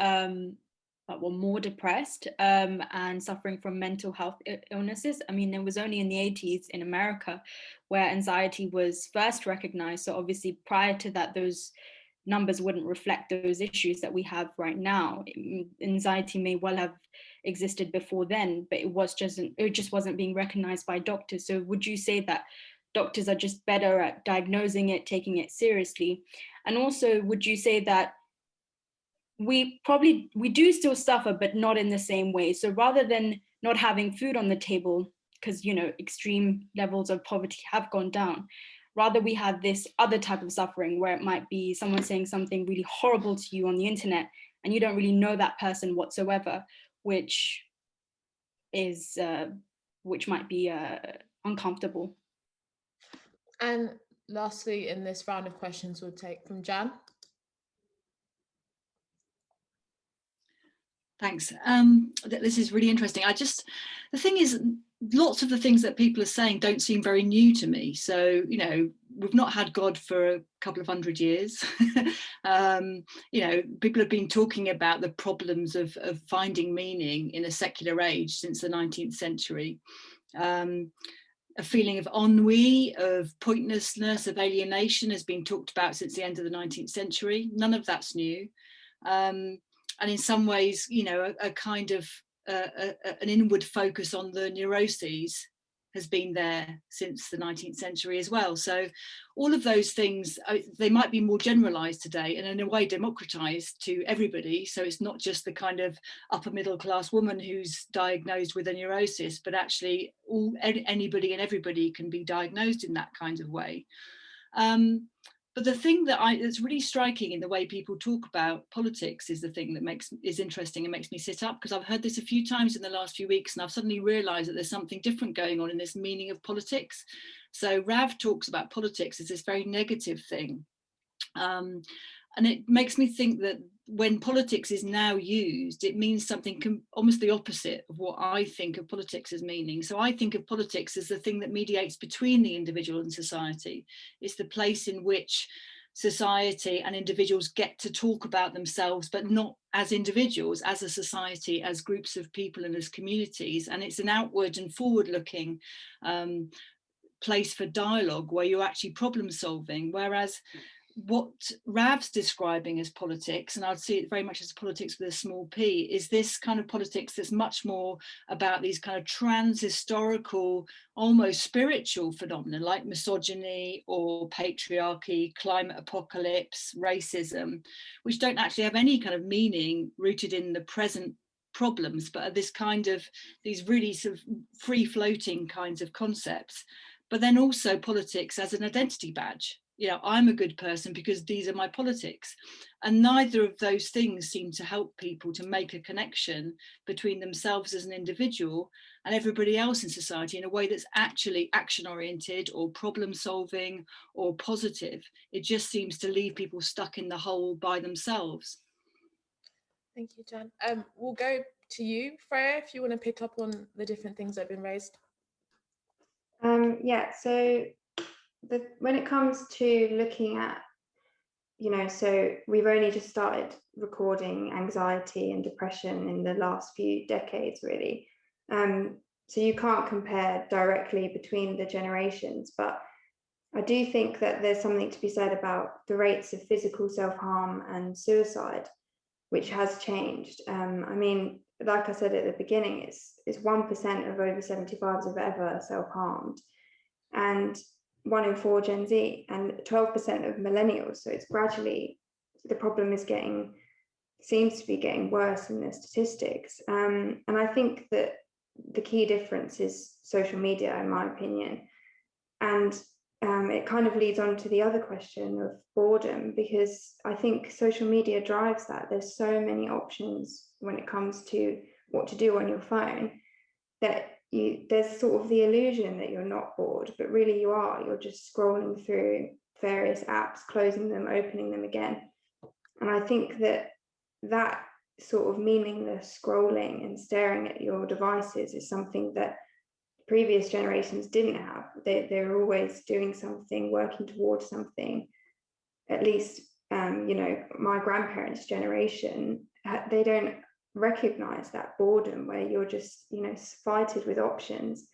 more depressed and suffering from mental health illnesses? I mean, it was only in the 80s in America where anxiety was first recognized. So obviously prior to that, those numbers wouldn't reflect those issues that we have right now. Anxiety may well have existed before then, but it just wasn't being recognized by doctors. So would you say that doctors are just better at diagnosing it, taking it seriously? And also, would you say that we do still suffer, but not in the same way? So rather than not having food on the table, because extreme levels of poverty have gone down, rather we have this other type of suffering where it might be someone saying something really horrible to you on the internet and you don't really know that person whatsoever, which might be uncomfortable. And lastly, in this round of questions, we'll take from Jan. Thanks. This is really interesting. The thing is, lots of the things that people are saying don't seem very new to me. So, you know, we've not had God for a couple of 100 years. You know, people have been talking about the problems of finding meaning in a secular age since the 19th century. A feeling of ennui, of pointlessness, of alienation has been talked about since the end of the 19th century. None of that's new. And in some ways, you know, a kind of an inward focus on the neuroses has been there since the 19th century as well. So all of those things, they might be more generalized today and in a way democratized to everybody. So it's not just the kind of upper middle class woman who's diagnosed with a neurosis, but actually anybody and everybody can be diagnosed in that kind of way. But the thing that's really striking in the way people talk about politics is the thing that is interesting and makes me sit up, because I've heard this a few times in the last few weeks, and I've suddenly realized that there's something different going on in this meaning of politics. So Rav talks about politics as this very negative thing. And it makes me think that when politics is now used, it means something almost the opposite of what I think of politics as meaning. So I think of politics as the thing that mediates between the individual and society. It's the place in which society and individuals get to talk about themselves, but not as individuals, as a society, as groups of people and as communities. And it's an outward and forward-looking place for dialogue where you're actually problem solving, whereas what Rav's describing as politics, and I'd see it very much as politics with a small p, is this kind of politics that's much more about these kind of trans-historical, almost spiritual phenomena like misogyny or patriarchy, climate apocalypse, racism, which don't actually have any kind of meaning rooted in the present problems, but are this kind of, these really sort of free-floating kinds of concepts. But then also politics as an identity badge. You know, I'm a good person because these are my politics. And neither of those things seem to help people to make a connection between themselves as an individual and everybody else in society in a way that's actually action-oriented or problem-solving or positive. It just seems to leave people stuck in the hole by themselves. Thank you, Jan. We'll go to you, Freya, if you want to pick up on the different things that have been raised. Yeah, so when it comes to looking at, you know, so we've only just started recording anxiety and depression in the last few decades, really. So you can't compare directly between the generations, but I do think that there's something to be said about the rates of physical self-harm and suicide, which has changed. I mean, like I said at the beginning, it's 1% of over 75s have ever self-harmed, and 1 in 4 Gen Z, and 12% of millennials. So it's gradually, the problem seems to be getting worse in the statistics. And I think that the key difference is social media, in my opinion. And it kind of leads on to the other question of boredom, because I think social media drives that. There's so many options when it comes to what to do on your phone that there's sort of the illusion that you're not bored, but really you are. You're just scrolling through various apps, closing them, opening them again. And I think that sort of meaningless scrolling and staring at your devices is something that previous generations didn't have. They're always doing something, working towards something. At least, you know, my grandparents' generation, they don't recognize that boredom where you're just, you know, fighted with options.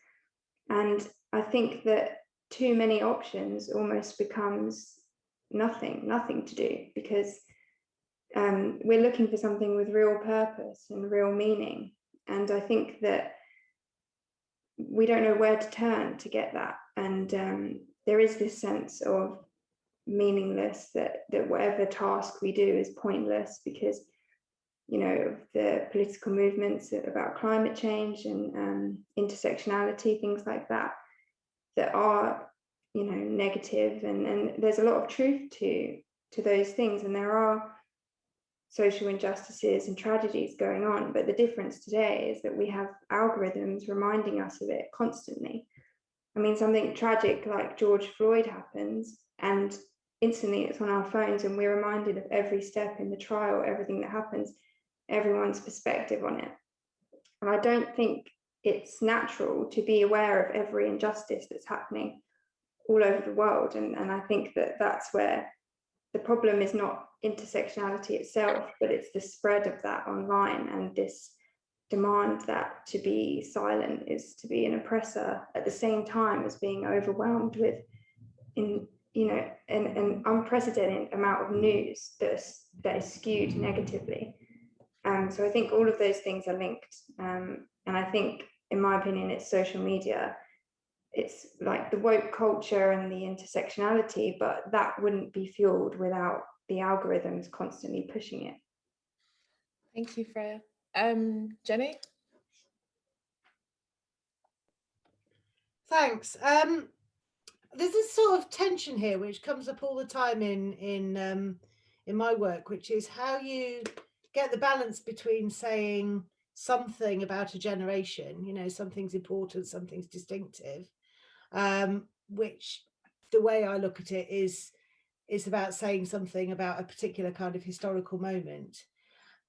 And I think that too many options almost becomes nothing to do, because we're looking for something with real purpose and real meaning. And I think that we don't know where to turn to get that. And there is this sense of meaningless, that whatever task we do is pointless because, you know, the political movements about climate change and intersectionality, things like that are, you know, negative. And there's a lot of truth to those things. And there are social injustices and tragedies going on. But the difference today is that we have algorithms reminding us of it constantly. I mean, something tragic like George Floyd happens and instantly it's on our phones and we're reminded of every step in the trial, everything that happens. everyone's perspective on it. And I don't think it's natural to be aware of every injustice that's happening all over the world. And I think that that's where the problem is not intersectionality itself, but it's the spread of that online, and this demand that to be silent is to be an oppressor at the same time as being overwhelmed with an unprecedented amount of news that is skewed negatively. So I think all of those things are linked. And I think, in my opinion, it's social media. It's like the woke culture and the intersectionality, but that wouldn't be fueled without the algorithms constantly pushing it. Thank you, Freya. Jennie? Thanks. There's this sort of tension here which comes up all the time in my work, which is how you get the balance between saying something about a generation, something's important, something's distinctive, which the way I look at it is about saying something about a particular kind of historical moment,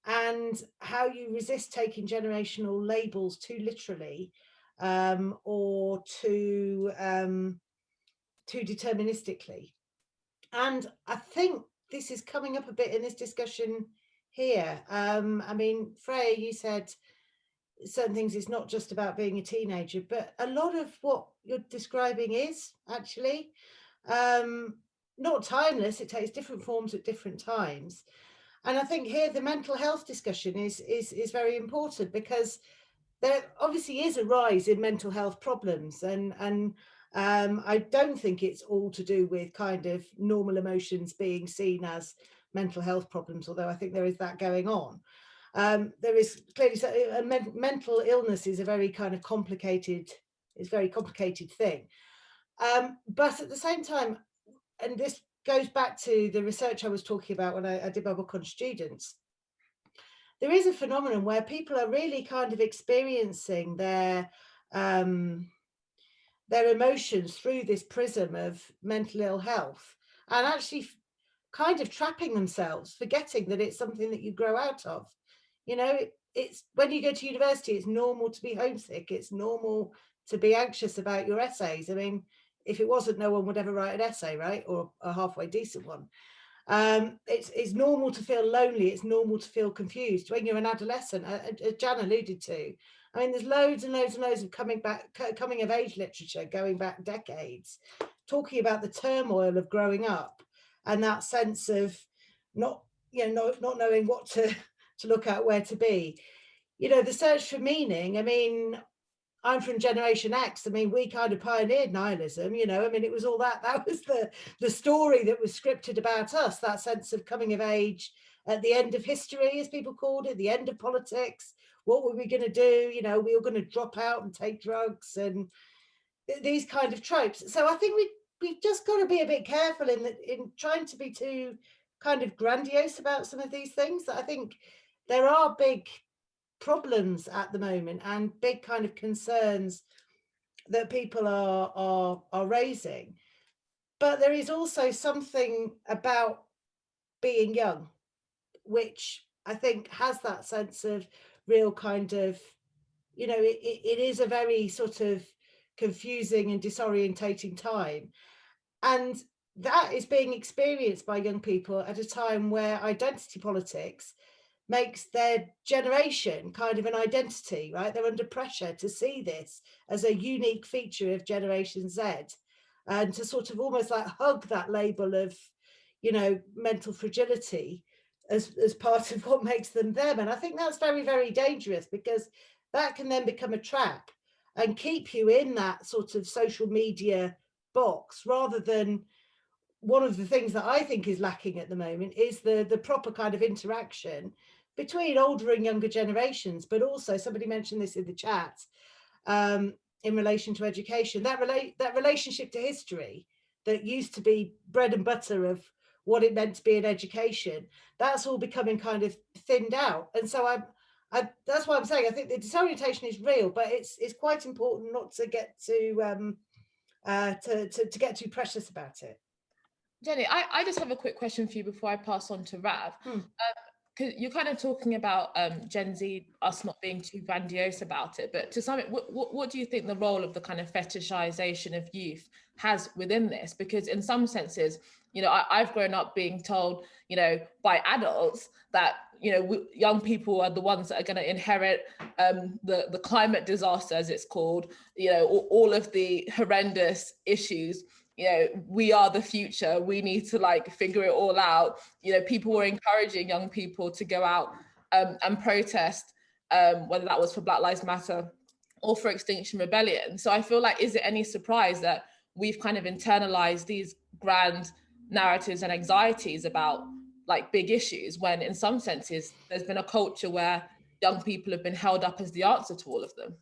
and how you resist taking generational labels too literally, or too deterministically. And I think this is coming up a bit in this discussion here. I mean, Freya, you said certain things, it's not just about being a teenager, but a lot of what you're describing is actually not timeless. It takes different forms at different times. And I think here the mental health discussion is very important, because there obviously is a rise in mental health problems, and I don't think it's all to do with kind of normal emotions being seen as mental health problems, although I think there is that going on. There is clearly mental illness is a very kind of complicated thing. But at the same time, and this goes back to the research I was talking about when I did my book on students, there is a phenomenon where people are really kind of experiencing their emotions through this prism of mental ill health, and actually kind of trapping themselves, forgetting that it's something that you grow out of. It's when you go to university, it's normal to be homesick. It's normal to be anxious about your essays. I mean, if it wasn't, no one would ever write an essay, right? Or a halfway decent one. It's normal to feel lonely. It's normal to feel confused when you're an adolescent, as Jan alluded to. I mean, there's loads and loads and loads of coming of age literature going back decades, talking about the turmoil of growing up and that sense of not knowing what to look at, where to be. The search for meaning. I mean, I'm from Generation X. I mean, we kind of pioneered nihilism, I mean, it was all that was the story that was scripted about us, that sense of coming of age at the end of history, as people called it, the end of politics. What were we going to do? We were going to drop out and take drugs and these kind of tropes. So I think we've just got to be a bit careful in trying to be too kind of grandiose about some of these things. That I think there are big problems at the moment and big kind of concerns that people are raising, but there is also something about being young which I think has that sense of real kind of, it is a very sort of confusing and disorientating time, and that is being experienced by young people at a time where identity politics makes their generation kind of an identity, right? They're under pressure to see this as a unique feature of Generation Z, and to sort of almost like hug that label of, mental fragility as part of what makes them them. And I think that's very, very dangerous, because that can then become a trap and keep you in that sort of social media box, rather than one of the things that I think is lacking at the moment is the proper kind of interaction between older and younger generations. But also, somebody mentioned this in the chat, in relation to education, that relationship to history that used to be bread and butter of what it meant to be in education, that's all becoming kind of thinned out. And so I that's why I'm saying I think the disorientation is real, but it's quite important not to get to get too precious about it. Jennie, I just have a quick question for you before I pass on to Rav. you're kind of talking about Gen Z, us not being too grandiose about it, but to some, what do you think the role of the kind of fetishization of youth has within this? Because in some senses, you know, I've grown up being told, you know, by adults that, you know, young people are the ones that are going to inherit the climate disaster, as it's called, you know, all of the horrendous issues. You know, we are the future. We need to like figure it all out. You know, people were encouraging young people to go out and protest, whether that was for Black Lives Matter or for Extinction Rebellion. So I feel like, is it any surprise that we've kind of internalized these grand narratives and anxieties about like big issues, when in some senses there's been a culture where young people have been held up as the answer to all of them?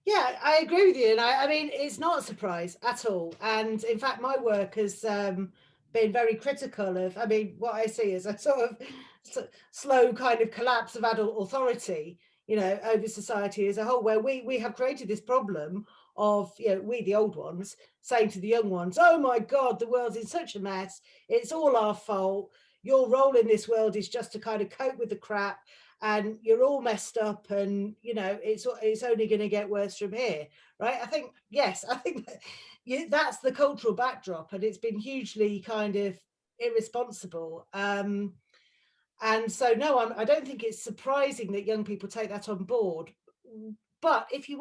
Yeah, I agree with you. And I mean, it's not a surprise at all. And in fact, my work has been very critical of, I mean, what I see is a sort of slow kind of collapse of adult authority, you know, over society as a whole, where we have created this problem of, you know, we, the old ones, saying to the young ones, oh my God, the world's in such a mess. It's all our fault. Your role in this world is just to kind of cope with the crap. And you're all messed up, and you know it's only going to get worse from here, right? I think, yes, I think that's the cultural backdrop, and it's been hugely kind of irresponsible. And so no, I don't think it's surprising that young people take that on board. But if you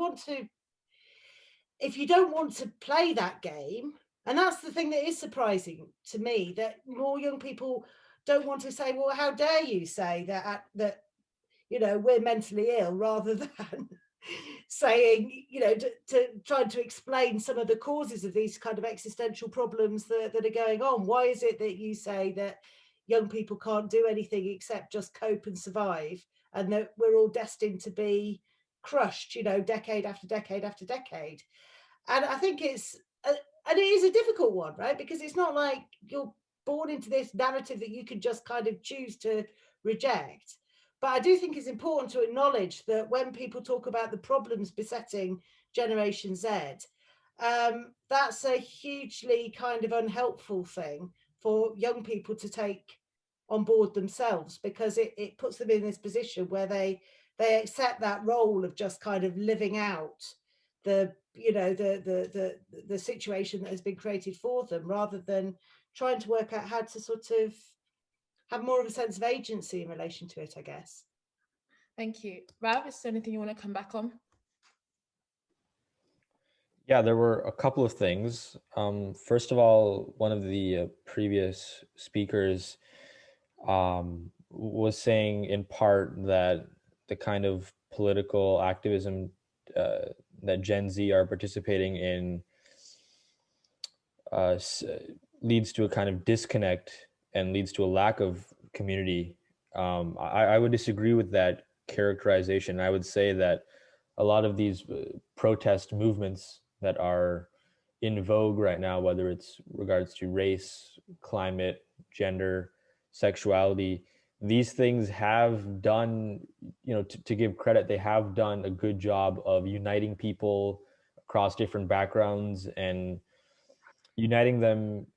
don't want to play that game, and that's the thing that is surprising to me, that more young people don't want to say, well, how dare you say that you know, we're mentally ill, rather than saying, you know, to trying to explain some of the causes of these kind of existential problems that are going on. Why is it that you say that young people can't do anything except just cope and survive, and that we're all destined to be crushed, you know, decade after decade after decade? And I think and it is a difficult one, right? Because it's not like you're born into this narrative that you can just kind of choose to reject. But I do think it's important to acknowledge that when people talk about the problems besetting Generation Z, that's a hugely kind of unhelpful thing for young people to take on board themselves, because it puts them in this position where they accept that role of just kind of living out the, you know, the situation that has been created for them, rather than trying to work out how to sort of have more of a sense of agency in relation to it, I guess. Thank you. Rav, is there anything you want to come back on? Yeah, there were a couple of things. First of all, one of the previous speakers was saying in part that the kind of political activism that Gen Z are participating in leads to a kind of disconnect and leads to a lack of community. I would disagree with that characterization. I would say that a lot of these protest movements that are in vogue right now, whether it's regards to race, climate, gender, sexuality, these things have done, you know, to give credit, they have done a good job of uniting people across different backgrounds and uniting them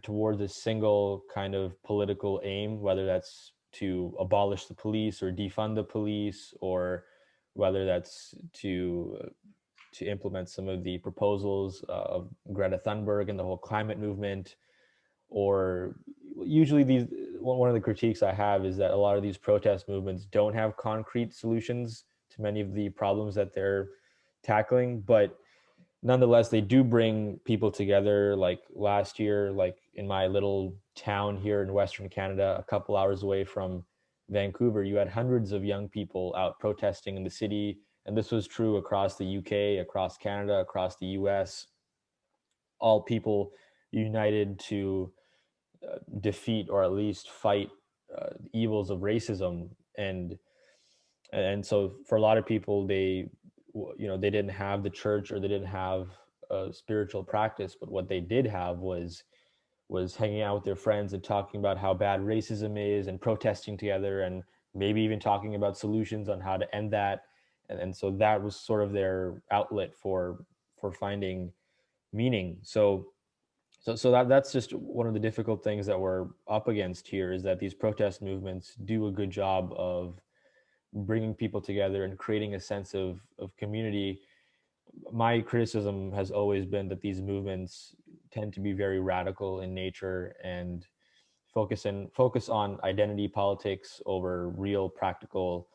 towards a single kind of political aim, whether that's to abolish the police or defund the police, or whether that's to implement some of the proposals of Greta Thunberg and the whole climate movement. Or usually one of the critiques I have is that a lot of these protest movements don't have concrete solutions to many of the problems that they're tackling, but nonetheless, they do bring people together. Like last year, like in my little town here in Western Canada, a couple hours away from Vancouver, you had hundreds of young people out protesting in the city. And this was true across the UK, across Canada, across the US, all people united to defeat or at least fight the evils of racism. And so for a lot of people, they didn't have the church, or they didn't have a spiritual practice, but what they did have was hanging out with their friends and talking about how bad racism is and protesting together, and maybe even talking about solutions on how to end that. And so that was sort of their outlet for finding meaning. So So that's just one of the difficult things that we're up against here, is that these protest movements do a good job of bringing people together and creating a sense of community. My criticism has always been that these movements tend to be very radical in nature and focus on identity politics over real practical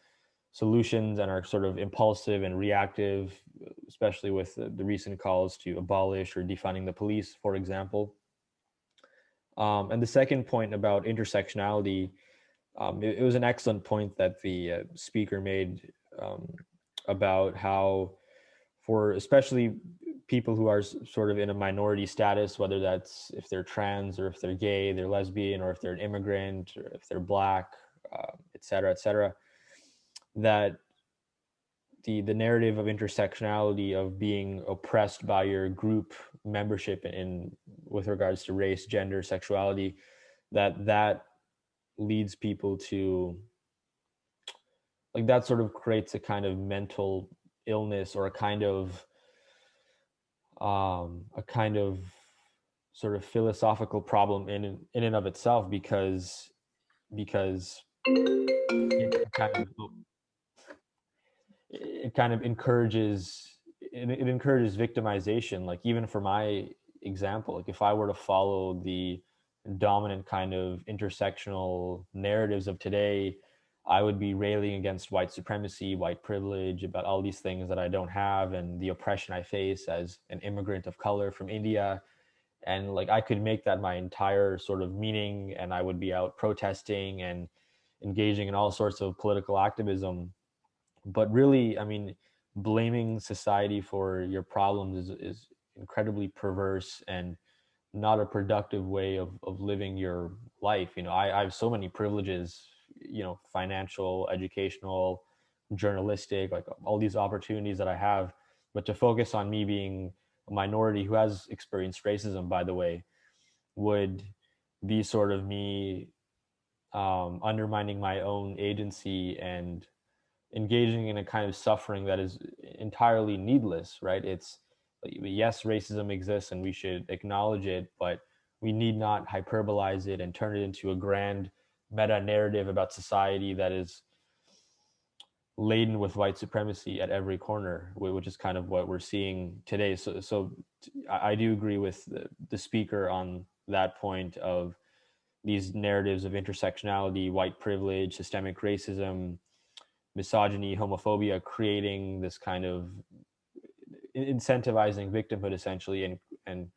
solutions, and are sort of impulsive and reactive, especially with the recent calls to abolish or defunding the police, for example. And the second point about intersectionality, it was an excellent point that the speaker made about how, for especially people who are sort of in a minority status, whether that's if they're trans or if they're gay, they're lesbian, or if they're an immigrant, or if they're Black, et cetera, that the narrative of intersectionality, of being oppressed by your group membership in with regards to race, gender, sexuality, that leads people to, like, that sort of creates a kind of mental illness, or a kind of sort of philosophical problem in and of itself, because it kind of encourages victimization. Like, even for my example, like, if I were to follow the dominant kind of intersectional narratives of today, I would be railing against white supremacy, white privilege, about all these things that I don't have, and the oppression I face as an immigrant of color from India. And like, I could make that my entire sort of meaning, and I would be out protesting and engaging in all sorts of political activism. But really, I mean, blaming society for your problems is incredibly perverse and not a productive way of living your life. You know, I have so many privileges, you know, financial, educational, journalistic, like all these opportunities that I have, but to focus on me being a minority who has experienced racism, by the way, would be sort of me undermining my own agency and engaging in a kind of suffering that is entirely needless, right? It's, yes, racism exists and we should acknowledge it, but we need not hyperbolize it and turn it into a grand meta narrative about society that is laden with white supremacy at every corner, which is kind of what we're seeing today. So I do agree with the speaker on that point of these narratives of intersectionality, white privilege, systemic racism, misogyny, homophobia, creating this kind of incentivizing victimhood, essentially, and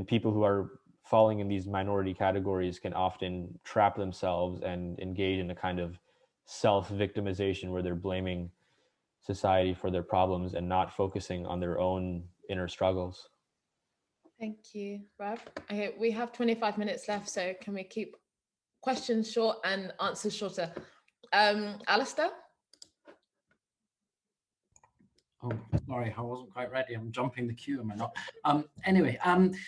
people who are falling in these minority categories can often trap themselves and engage in a kind of self-victimization where they're blaming society for their problems and not focusing on their own inner struggles. Thank you, Rav. Okay, we have 25 minutes left, so can we keep questions short and answers shorter? Alistair? Oh, sorry, I wasn't quite ready. I'm jumping the queue, am I not? Anyway,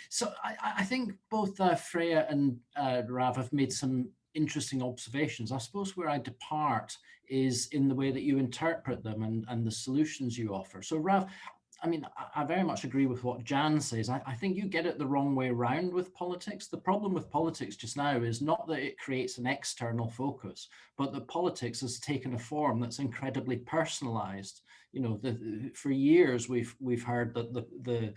so I think both Freya and Rav have made some interesting observations. I suppose where I depart is in the way that you interpret them and the solutions you offer. So Rav, I mean, I very much agree with what Jan says. I think you get it the wrong way around with politics. The problem with politics just now is not that it creates an external focus, but that politics has taken a form that's incredibly personalized. You know, for years we've heard that the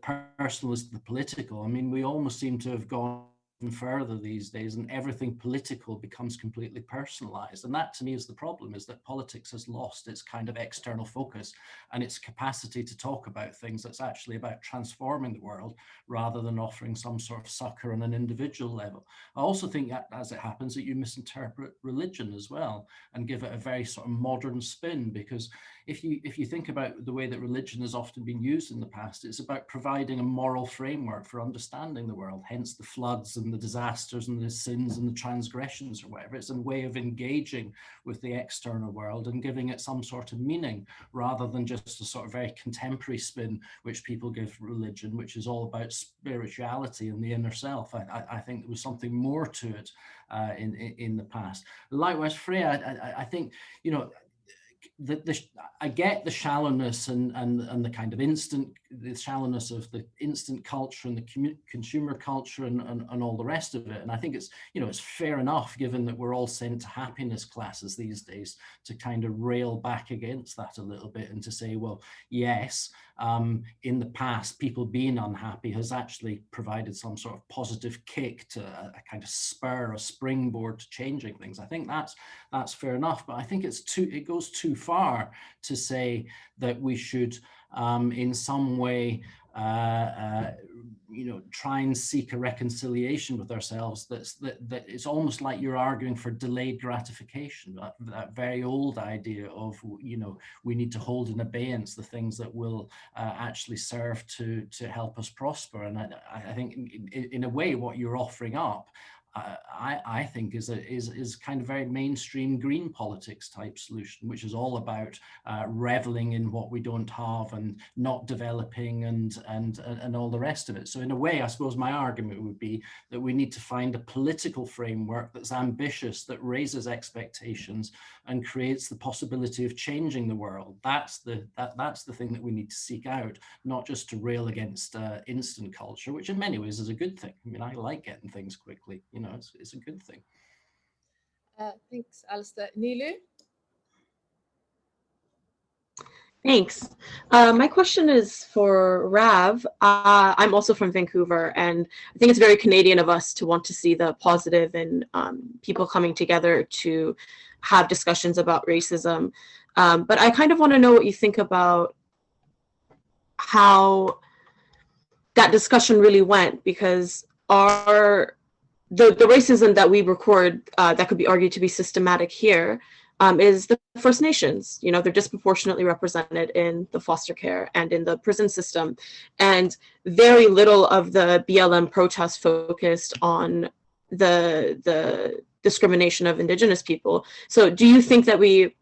personal is the political. I mean, we almost seem to have gone further these days, and everything political becomes completely personalized. And that, to me, is the problem, is that politics has lost its kind of external focus and its capacity to talk about things that's actually about transforming the world rather than offering some sort of succor on an individual level. I also think that, as it happens, that you misinterpret religion as well and give it a very sort of modern spin, because if you think about the way that religion has often been used in the past, it's about providing a moral framework for understanding the world, hence the floods and the disasters and the sins and the transgressions or whatever. It's a way of engaging with the external world and giving it some sort of meaning, rather than just a sort of very contemporary spin which people give religion, which is all about spirituality and the inner self. I think there was something more to it in the past. Likewise, Freya, I think, you know, I get the shallowness and the kind of the shallowness of the instant culture and the consumer culture and all the rest of it. And I think it's, it's fair enough, given that we're all sent to happiness classes these days, to kind of rail back against that a little bit and to say, well, yes, in the past, people being unhappy has actually provided some sort of positive kick to a kind of spur, a springboard to changing things. I think that's fair enough, but I think it goes too far to say that we should in some way try and seek a reconciliation with ourselves. That it's almost like you're arguing for delayed gratification, that very old idea of, we need to hold in abeyance the things that will actually serve to help us prosper. And I think in a way what you're offering up, I think is kind of very mainstream green politics type solution, which is all about reveling in what we don't have and not developing and all the rest of it. So in a way, I suppose my argument would be that we need to find a political framework that's ambitious, that raises expectations and creates the possibility of changing the world. That's the thing that we need to seek out, not just to rail against instant culture, which in many ways is a good thing. I mean, I like getting things quickly. It's a good thing. Thanks, Alistair. Nilu? Thanks. My question is for Rav. I'm also from Vancouver, and I think it's very Canadian of us to want to see the positive and people coming together to have discussions about racism. But I kind of want to know what you think about how that discussion really went, because the racism that we record that could be argued to be systematic here is the First Nations. They're disproportionately represented in the foster care and in the prison system. And very little of the BLM protests focused on the discrimination of Indigenous people. So do you think that we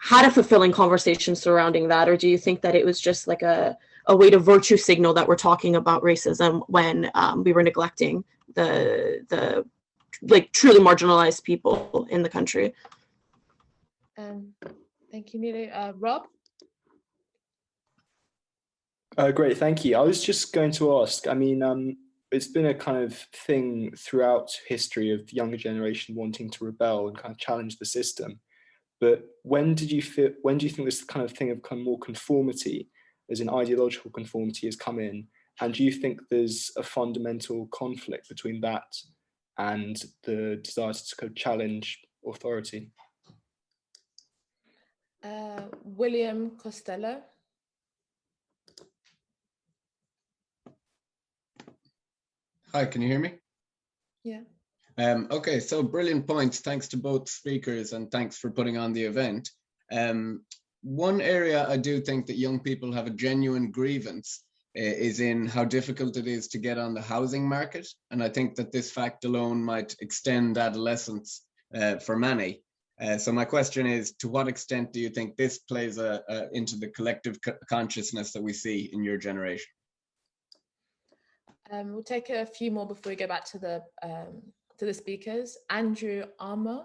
had a fulfilling conversation surrounding that, or do you think that it was just like a way to virtue signal that we're talking about racism when we were neglecting the like truly marginalized people in the country? Thank you, Nilu. Rob? Great, thank you. I was just going to ask, I mean, it's been a kind of thing throughout history of the younger generation wanting to rebel and kind of challenge the system. But when do you think this kind of thing of kind of more conformity, as in ideological conformity, has come in? And do you think there's a fundamental conflict between that and the desire to kind of challenge authority? William Costello. Hi, can you hear me? Yeah. Okay, so brilliant points. Thanks to both speakers and thanks for putting on the event. One area I do think that young people have a genuine grievance is in how difficult it is to get on the housing market. And I think that this fact alone might extend adolescence for many. So my question is, to what extent do you think this plays into the collective consciousness that we see in your generation? We'll take a few more before we go back to the speakers. Andrew Armour.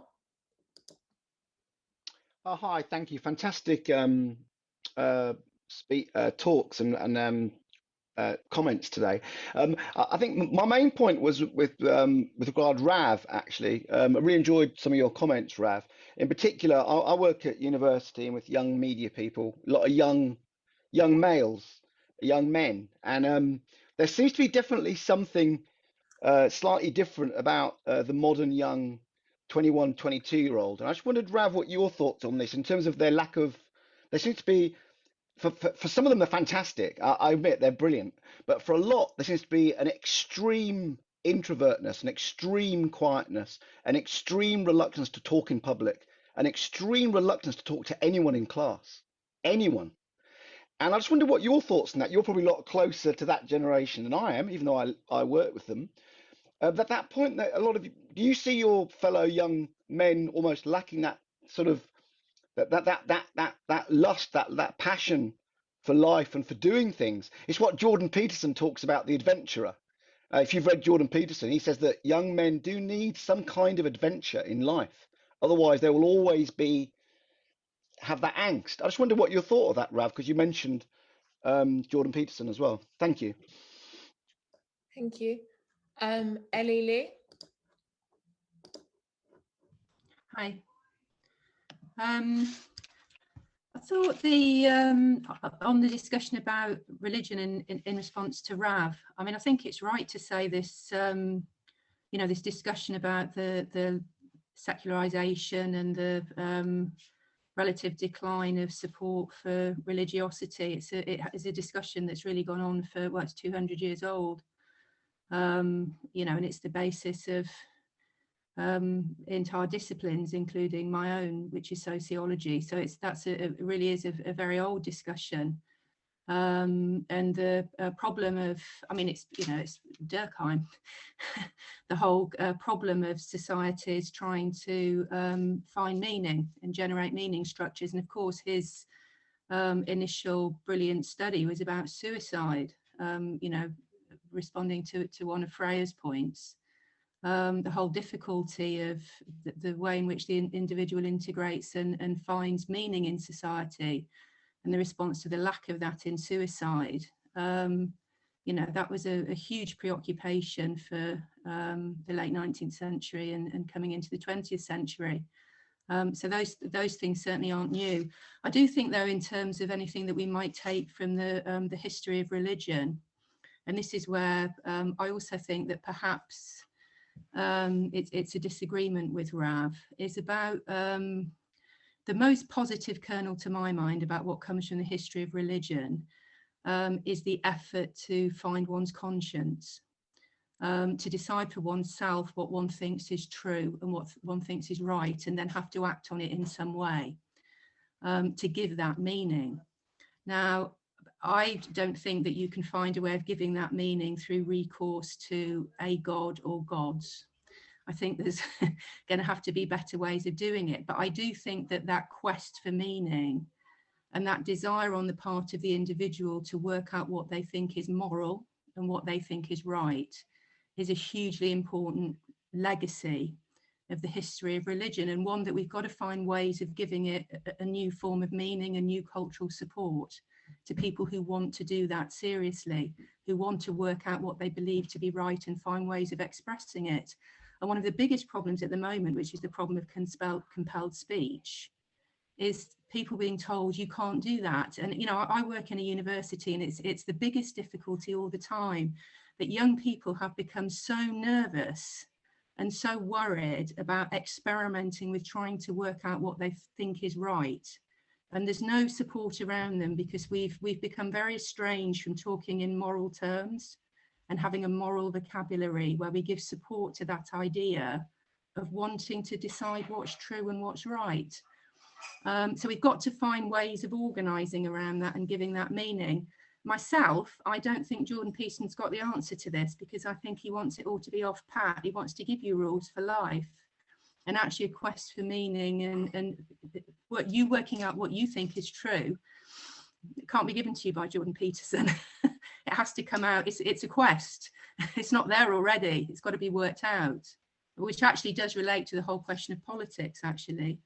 Oh, hi, thank you. Fantastic talks and comments today. I think my main point was with regard Rav, actually. I really enjoyed some of your comments, Rav. In particular, I work at university and with young media people, a lot of young males, young men, and there seems to be definitely something slightly different about the modern young 21, 22-year-old. And I just wondered, Rav, what your thoughts on this in terms of their lack of, there seems to be, for some of them, they're fantastic. I admit they're brilliant. But for a lot, there seems to be an extreme introvertness, an extreme quietness, an extreme reluctance to talk in public, an extreme reluctance to talk to anyone in class, anyone. And I just wonder what your thoughts on that. You're probably a lot closer to that generation than I am, even though I work with them. At that point, that a lot of you, do you see your fellow young men almost lacking that sort of that lust, that passion for life and for doing things? It's what Jordan Peterson talks about, the adventurer. If you've read Jordan Peterson, he says that young men do need some kind of adventure in life. Otherwise, there will always be have that angst. I just wonder what your thought of that, Rav, because you mentioned Jordan Peterson as well. Thank you. Thank you. Ellie Lee. Hi. I thought the on the discussion about religion in response to Rav, I mean, I think it's right to say this, you know, this discussion about the secularization and the relative decline of support for religiosity. It is a discussion that's really gone on for, well, it's 200 years old, you know, and it's the basis of entire disciplines, including my own, which is sociology. So it really is a very old discussion. And the problem of, I mean, it's, you know, it's Durkheim, the whole problem of societies trying to find meaning and generate meaning structures. And of course, his initial brilliant study was about suicide, you know, responding to one of Freya's points. The whole difficulty of the way in which the individual integrates and finds meaning in society, and the response to the lack of that in suicide. You know, that was a huge preoccupation for the late 19th century and coming into the 20th century. So those things certainly aren't new. I do think, though, in terms of anything that we might take from the history of religion, and this is where I also think that perhaps it's a disagreement with Rav, is about the most positive kernel to my mind about what comes from the history of religion is the effort to find one's conscience, to decide for oneself what one thinks is true and what one thinks is right, and then have to act on it in some way to give that meaning. Now, I don't think that you can find a way of giving that meaning through recourse to a god or gods. I think there's going to have to be better ways of doing it. But I do think that that quest for meaning and that desire on the part of the individual to work out what they think is moral and what they think is right is a hugely important legacy of the history of religion, and one that we've got to find ways of giving it a new form of meaning and new cultural support to people who want to do that seriously, who want to work out what they believe to be right and find ways of expressing it. And one of the biggest problems at the moment, which is the problem of compelled speech, is people being told you can't do that. And, you know, I work in a university, and it's the biggest difficulty all the time that young people have become so nervous and so worried about experimenting with trying to work out what they think is right. And there's no support around them because we've become very estranged from talking in moral terms and having a moral vocabulary where we give support to that idea of wanting to decide what's true and what's right. So we've got to find ways of organising around that and giving that meaning. Myself, I don't think Jordan Peterson's got the answer to this, because I think he wants it all to be off pat. He wants to give you rules for life, and actually a quest for meaning and what you working out what you think is true. It can't be given to you by Jordan Peterson. It has to come out. It's a quest. It's not there already. It's got to be worked out, which actually does relate to the whole question of politics, actually,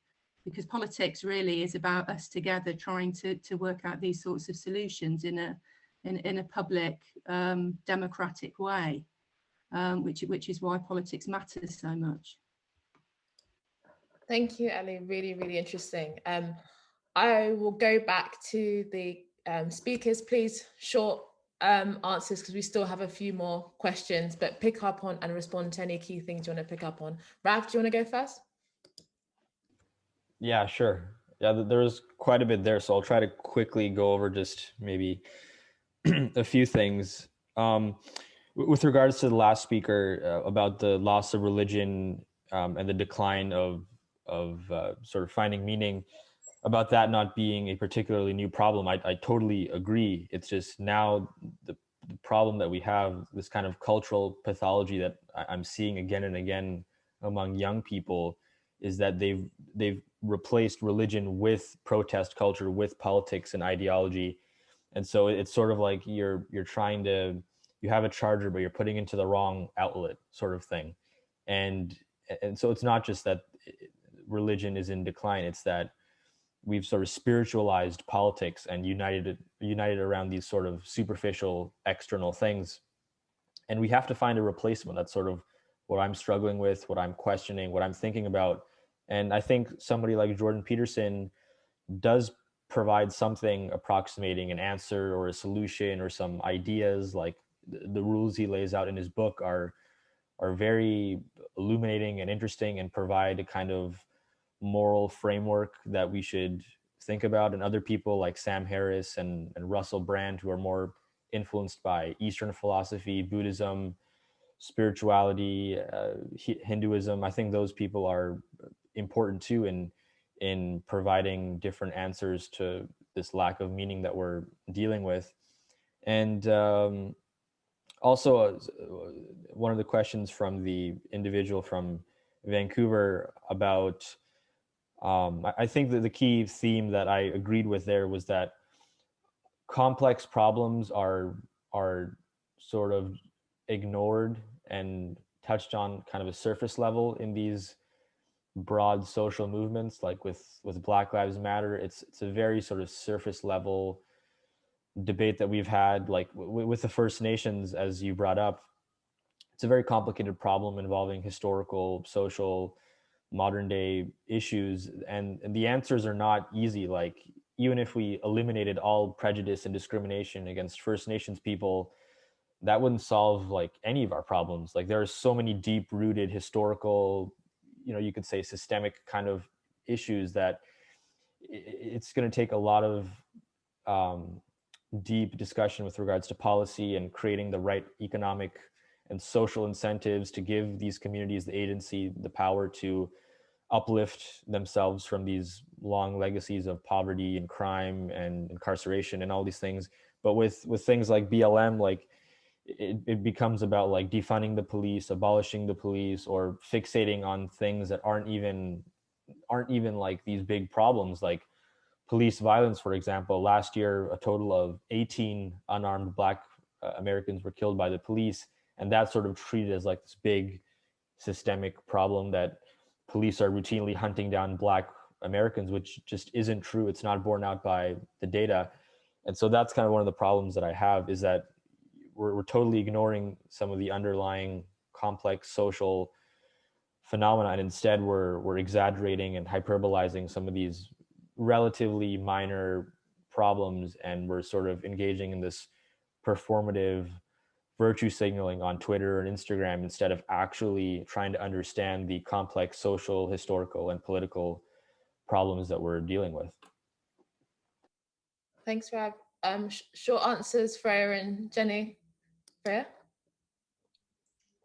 because politics really is about us together trying to work out these sorts of solutions in a public, democratic way, which is why politics matters so much. Thank you, Ellie. Really, really interesting. I will go back to the speakers. Please, short answers, because we still have a few more questions, but pick up on and respond to any key things you want to pick up on. Rav, do you want to go first? Yeah, sure. Yeah, there's quite a bit there, so I'll try to quickly go over just maybe a few things. With regards to the last speaker about the loss of religion and the decline of sort of finding meaning, about that not being a particularly new problem, I totally agree. It's just now the problem that we have, this kind of cultural pathology that I'm seeing again and again among young people, is that they've replaced religion with protest culture, with politics and ideology. And so it's sort of like you're trying to, you have a charger, but you're putting into the wrong outlet, sort of thing. And so it's not just that religion is in decline, it's that we've sort of spiritualized politics and united around these sort of superficial external things. And we have to find a replacement. That's sort of what I'm struggling with, what I'm questioning, what I'm thinking about. And I think somebody like Jordan Peterson does provide something approximating an answer or a solution or some ideas. Like the rules he lays out in his book are very illuminating and interesting and provide a kind of moral framework that we should think about. And other people like Sam Harris and Russell Brand, who are more influenced by Eastern philosophy, Buddhism, spirituality, Hinduism, I think those people are important too in providing different answers to this lack of meaning that we're dealing with. And also one of the questions from the individual from Vancouver about, I think that the key theme that I agreed with there was that complex problems are sort of ignored and touched on kind of a surface level in these broad social movements, like with Black Lives Matter. It's a very sort of surface level debate that we've had, like with the First Nations, as you brought up. It's a very complicated problem involving historical, social, modern day issues, and the answers are not easy. Like, even if we eliminated all prejudice and discrimination against First Nations people, that wouldn't solve like any of our problems. Like, there are so many deep rooted historical, you could say systemic kind of issues that it's going to take a lot of deep discussion with regards to policy and creating the right economic and social incentives to give these communities the agency, the power to uplift themselves from these long legacies of poverty and crime and incarceration and all these things. But with things like BLM, like it becomes about like defunding the police, abolishing the police, or fixating on things that aren't even like these big problems, like police violence, for example. Last year, a total of 18 unarmed Black Americans were killed by the police, and that's sort of treated as like this big systemic problem that police are routinely hunting down Black Americans, which just isn't true. It's not borne out by the data. And so that's kind of one of the problems that I have, is that we're totally ignoring some of the underlying complex social phenomena, and instead we're exaggerating and hyperbolizing some of these relatively minor problems, and we're sort of engaging in this performative virtue signaling on Twitter and Instagram instead of actually trying to understand the complex social, historical, and political problems that we're dealing with. Thanks, Rab. Short answers, Freya and Jennie. Freya?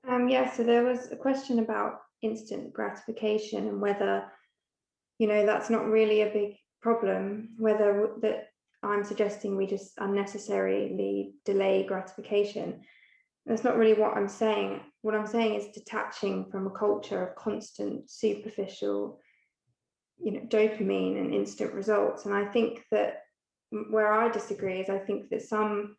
Yeah, so there was a question about instant gratification and whether, that's not really a big problem, whether that I'm suggesting we just unnecessarily delay gratification. That's not really what I'm saying. What I'm saying is detaching from a culture of constant, superficial, dopamine and instant results. And I think that where I disagree is I think that some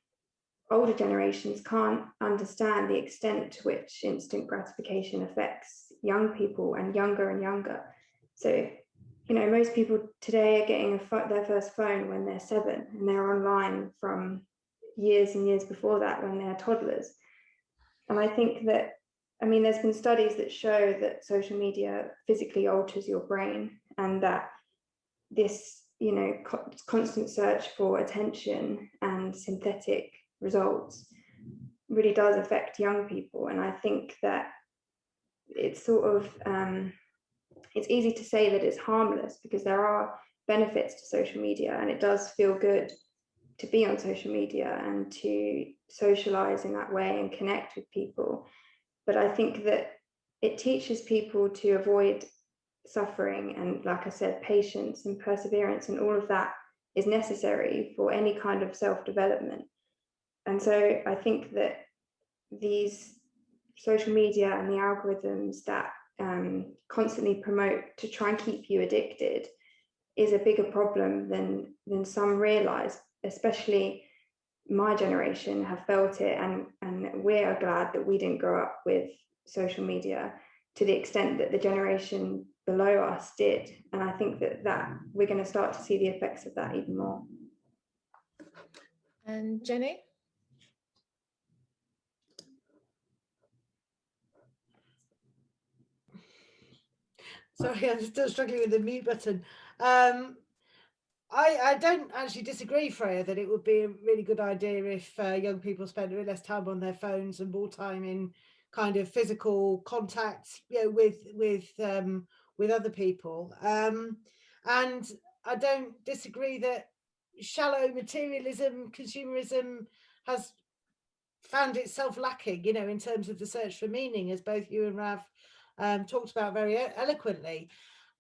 older generations can't understand the extent to which instant gratification affects young people and younger. So, most people today are getting their first phone when they're 7, and they're online from years and years before that when they're toddlers. And I think that, there's been studies that show that social media physically alters your brain, and that this, constant search for attention and synthetic results really does affect young people. And I think that it's sort of, it's easy to say that it's harmless, because there are benefits to social media, and it does feel good to be on social media and to socialize in that way and connect with people. But I think that it teaches people to avoid suffering, and like I said, patience and perseverance, and all of that is necessary for any kind of self-development. And so I think that these social media and the algorithms that constantly promote to try and keep you addicted is a bigger problem than some realize. Especially my generation have felt it, and we are glad that we didn't grow up with social media to the extent that the generation below us did. And I think that we're going to start to see the effects of that even more. And Jennie? Sorry, I'm still struggling with the mute button. I don't actually disagree, Freya, that it would be a really good idea if young people spent a bit less time on their phones and more time in kind of physical contact, you know, with other people. And I don't disagree that shallow materialism, consumerism has found itself lacking, you know, in terms of the search for meaning, as both you and Rav talked about very eloquently.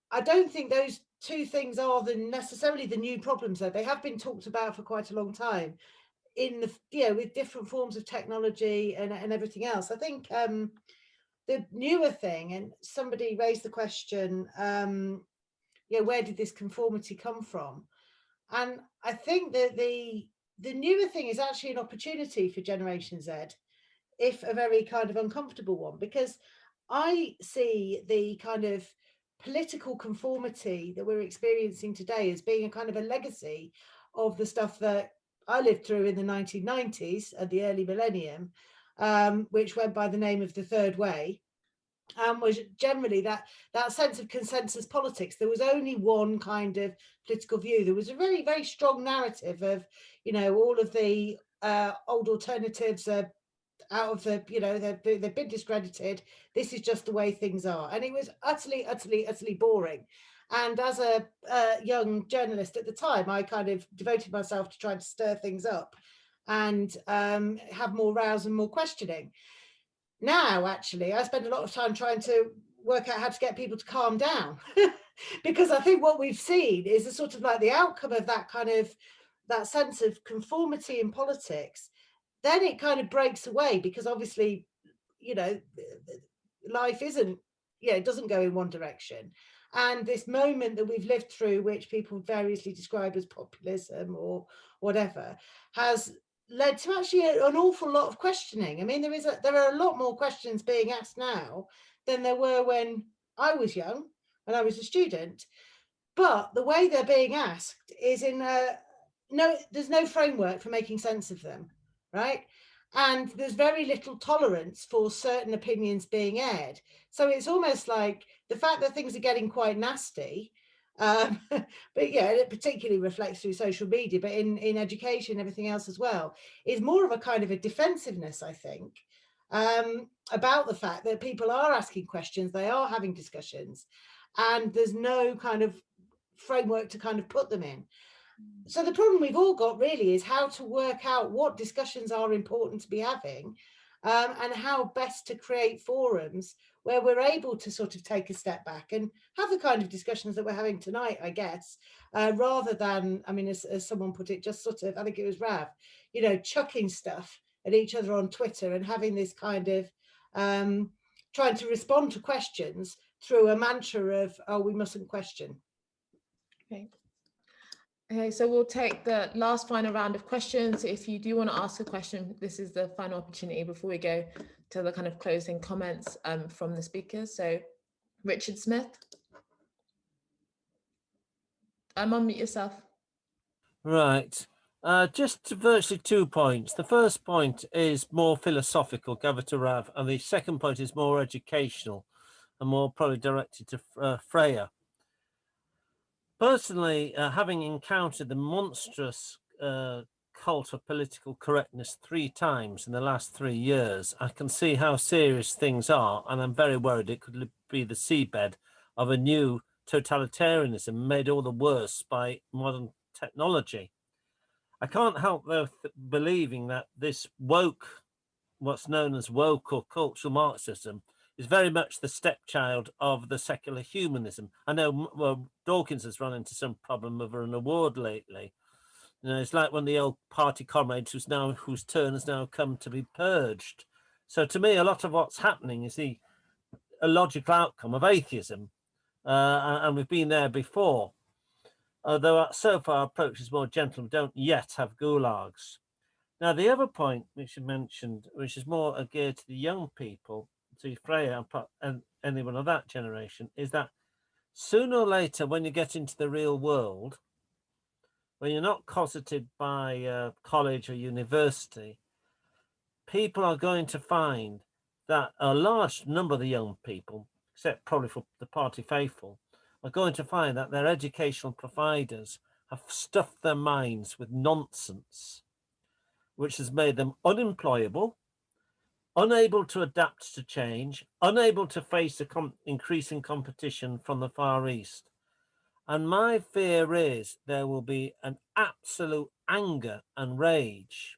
I don't think those two things are necessarily the new problems, though. They have been talked about for quite a long time in the, you know, with different forms of technology and everything else. I think the newer thing, and somebody raised the question, you know, where did this conformity come from? And I think that the newer thing is actually an opportunity for Generation Z, if a very kind of uncomfortable one, because I see the kind of political conformity that we're experiencing today as being a kind of a legacy of the stuff that I lived through in the 1990s and the early millennium, which went by the name of the Third Way, and was generally that sense of consensus politics. There was only one kind of political view. There was a very, very strong narrative of, you know, all of the old alternatives are out of the, you know, they've been discredited. This is just the way things are. And it was utterly, utterly, utterly boring. And as a young journalist at the time, I kind of devoted myself to trying to stir things up and have more rows and more questioning. Now, actually, I spend a lot of time trying to work out how to get people to calm down, because I think what we've seen is a sort of like the outcome of that kind of, that sense of conformity in politics. Then it kind of breaks away, because obviously, you know, life isn't, you know, it doesn't go in one direction. And this moment that we've lived through, which people variously describe as populism or whatever, has led to actually an awful lot of questioning. I mean, there are a lot more questions being asked now than there were when I was young, when I was a student. But the way they're being asked is in there's no framework for making sense of them, right? And there's very little tolerance for certain opinions being aired. So it's almost like the fact that things are getting quite nasty, but yeah, it particularly reflects through social media, but in education, everything else as well, is more of a kind of a defensiveness, I think, about the fact that people are asking questions, they are having discussions, and there's no kind of framework to kind of put them in. So the problem we've all got really is how to work out what discussions are important to be having, and how best to create forums where we're able to sort of take a step back and have the kind of discussions that we're having tonight, I guess, rather than, I mean, as someone put it, just sort of, I think it was Rav, you know, chucking stuff at each other on Twitter and having this kind of trying to respond to questions through a mantra of, oh, we mustn't question. Okay, so we'll take the last final round of questions. If you do want to ask a question, this is the final opportunity before we go to the kind of closing comments from the speakers. So Richard Smith. Unmute yourself. Right. Just virtually 2 points. The first point is more philosophical, gather to Rav, and the second point is more educational and more probably directed to Freya. Personally, having encountered the monstrous cult of political correctness 3 times in the last 3 years, I can see how serious things are, and I'm very worried it could be the seabed of a new totalitarianism made all the worse by modern technology. I can't help though believing that this woke, what's known as woke or cultural Marxism, is very much the stepchild of the secular humanism. I know Dawkins has run into some problem over an award lately. You know, it's like one of the old party comrades whose turn has now come to be purged. So to me, a lot of what's happening is a logical outcome of atheism, and we've been there before. Although so far our approach is more gentle, we don't yet have gulags. Now, the other point which you mentioned, which is more geared to the young people, to Freya and anyone of that generation, is that sooner or later, when you get into the real world, when you're not cosseted by college or university, people are going to find that a large number of the young people, except probably for the party faithful, are going to find that their educational providers have stuffed their minds with nonsense, which has made them unemployable, unable to adapt to change, unable to face the increasing competition from the Far East. And my fear is there will be an absolute anger and rage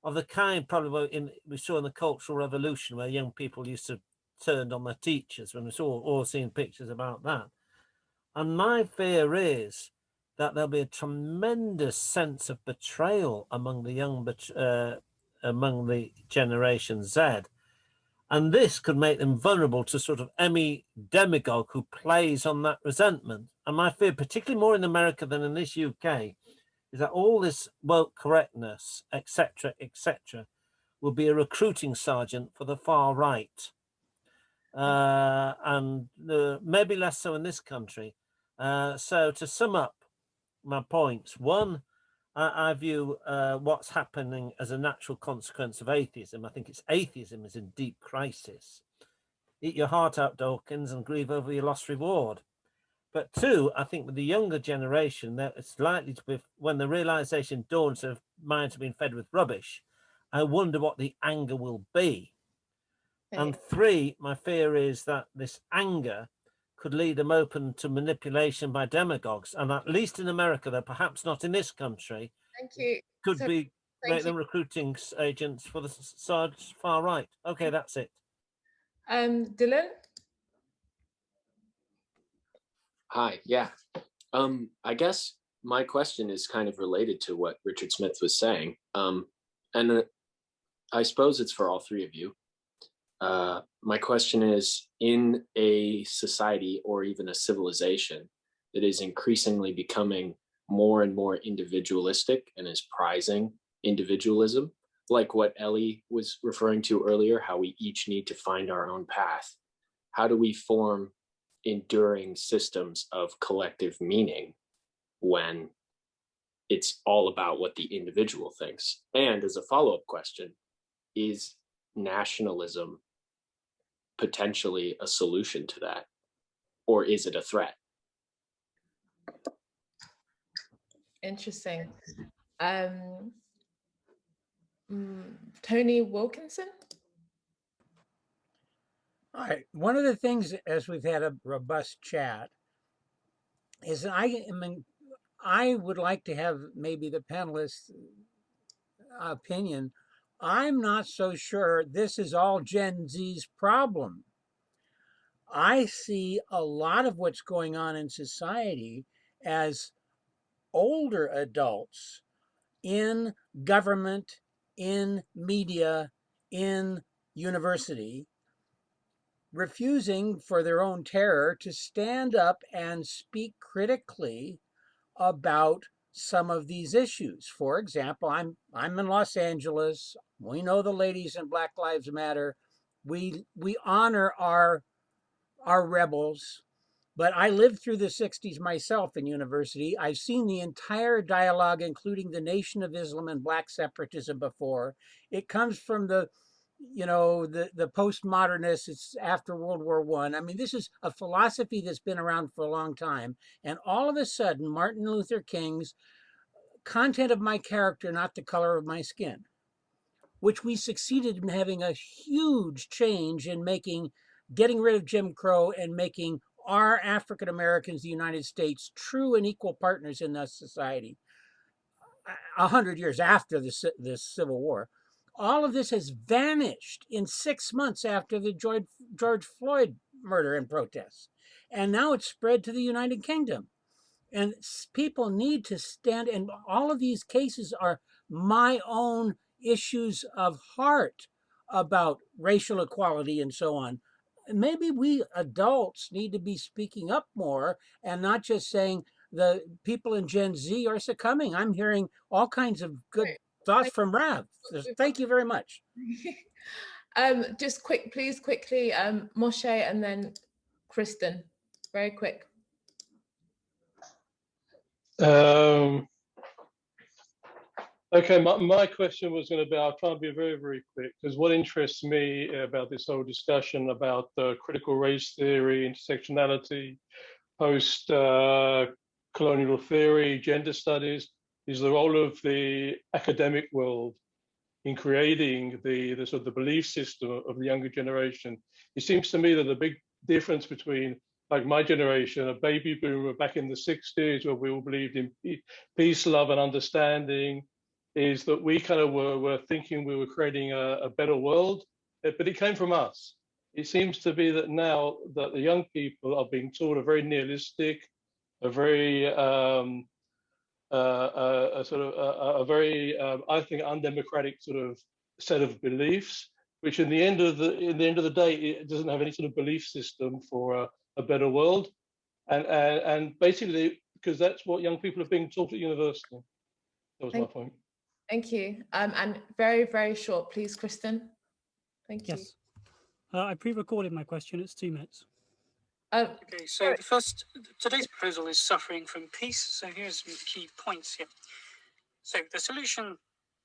of the kind probably we saw in the Cultural Revolution, where young people used to turn on their teachers, when we saw all seen pictures about that. And my fear is that there'll be a tremendous sense of betrayal among the among the Generation Z. And this could make them vulnerable to sort of Emmy demagogue who plays on that resentment. And my fear, particularly more in America than in this UK, is that all this woke correctness, etc., will be a recruiting sergeant for the far right. And maybe less so in this country. So to sum up my points, one, I view what's happening as a natural consequence of atheism. I think atheism is in deep crisis. Eat your heart out, Dawkins, and grieve over your lost reward. But two, I think with the younger generation, that it's likely to be, when the realization dawns of minds have been fed with rubbish, I wonder what the anger will be. Okay. And three, my fear is that this anger could lead them open to manipulation by demagogues, and at least in America, though perhaps not in this country, thank you, could be make them recruiting agents for the far right. Okay, that's it. Dylan? Hi, yeah. I guess my question is kind of related to what Richard Smith was saying. And I suppose it's for all three of you. My question is, in a society or even a civilization that is increasingly becoming more and more individualistic and is prizing individualism, like what Ellie was referring to earlier, how we each need to find our own path, how do we form enduring systems of collective meaning when it's all about what the individual thinks? And as a follow-up question, is nationalism potentially a solution to that, or is it a threat? Interesting. Tony Wilkinson? All right. One of the things, as we've had a robust chat, is that I would like to have maybe the panelists' opinion. I'm not so sure this is all Gen Z's problem. I see a lot of what's going on in society as older adults in government, in media, in university, refusing for their own terror to stand up and speak critically about some of these issues. For example, I'm in Los Angeles. We know the ladies in Black Lives Matter. We honor our rebels, but I lived through the 60s myself in university. I've seen the entire dialogue, including the Nation of Islam and Black separatism before. It comes from the postmodernists. It's after World War I. I mean, this is a philosophy that's been around for a long time. And all of a sudden, Martin Luther King's content of my character, not the color of my skin, which we succeeded in having a huge change in getting rid of Jim Crow and making our African Americans, the United States, true and equal partners in that society 100 years after the Civil War. All of this has vanished in 6 months after the George Floyd murder and protests. And now it's spread to the United Kingdom. And people need to stand, and all of these cases are my own issues of heart about racial equality and so on. Maybe we adults need to be speaking up more and not just saying the people in Gen Z are succumbing. I'm hearing all kinds of good thoughts from Rav. Thank you very much. Just please quickly, Moshe and then Kristen, very quick. Okay, my question was going to be, I'll try and be very, very quick, because what interests me about this whole discussion about critical race theory, intersectionality, post-colonial theory, gender studies, is the role of the academic world in creating the sort of the belief system of the younger generation. It seems to me that the big difference between like my generation, a baby boomer back in the 60s, where we all believed in peace, love, and understanding, is that we kind of were thinking we were creating a better world, but it came from us. It seems to be that now that the young people are being taught a very nihilistic, a very a very I think undemocratic sort of set of beliefs, which in the end of the day, it doesn't have any sort of belief system for a better world, and basically because that's what young people are being taught at university. That was my point. Thank you. And very, very short, please, Kristen. Thank you. Yes. I pre-recorded my question. It's 2 minutes. Okay, so today's proposal is suffering from peace. So here's some key points here. So the solution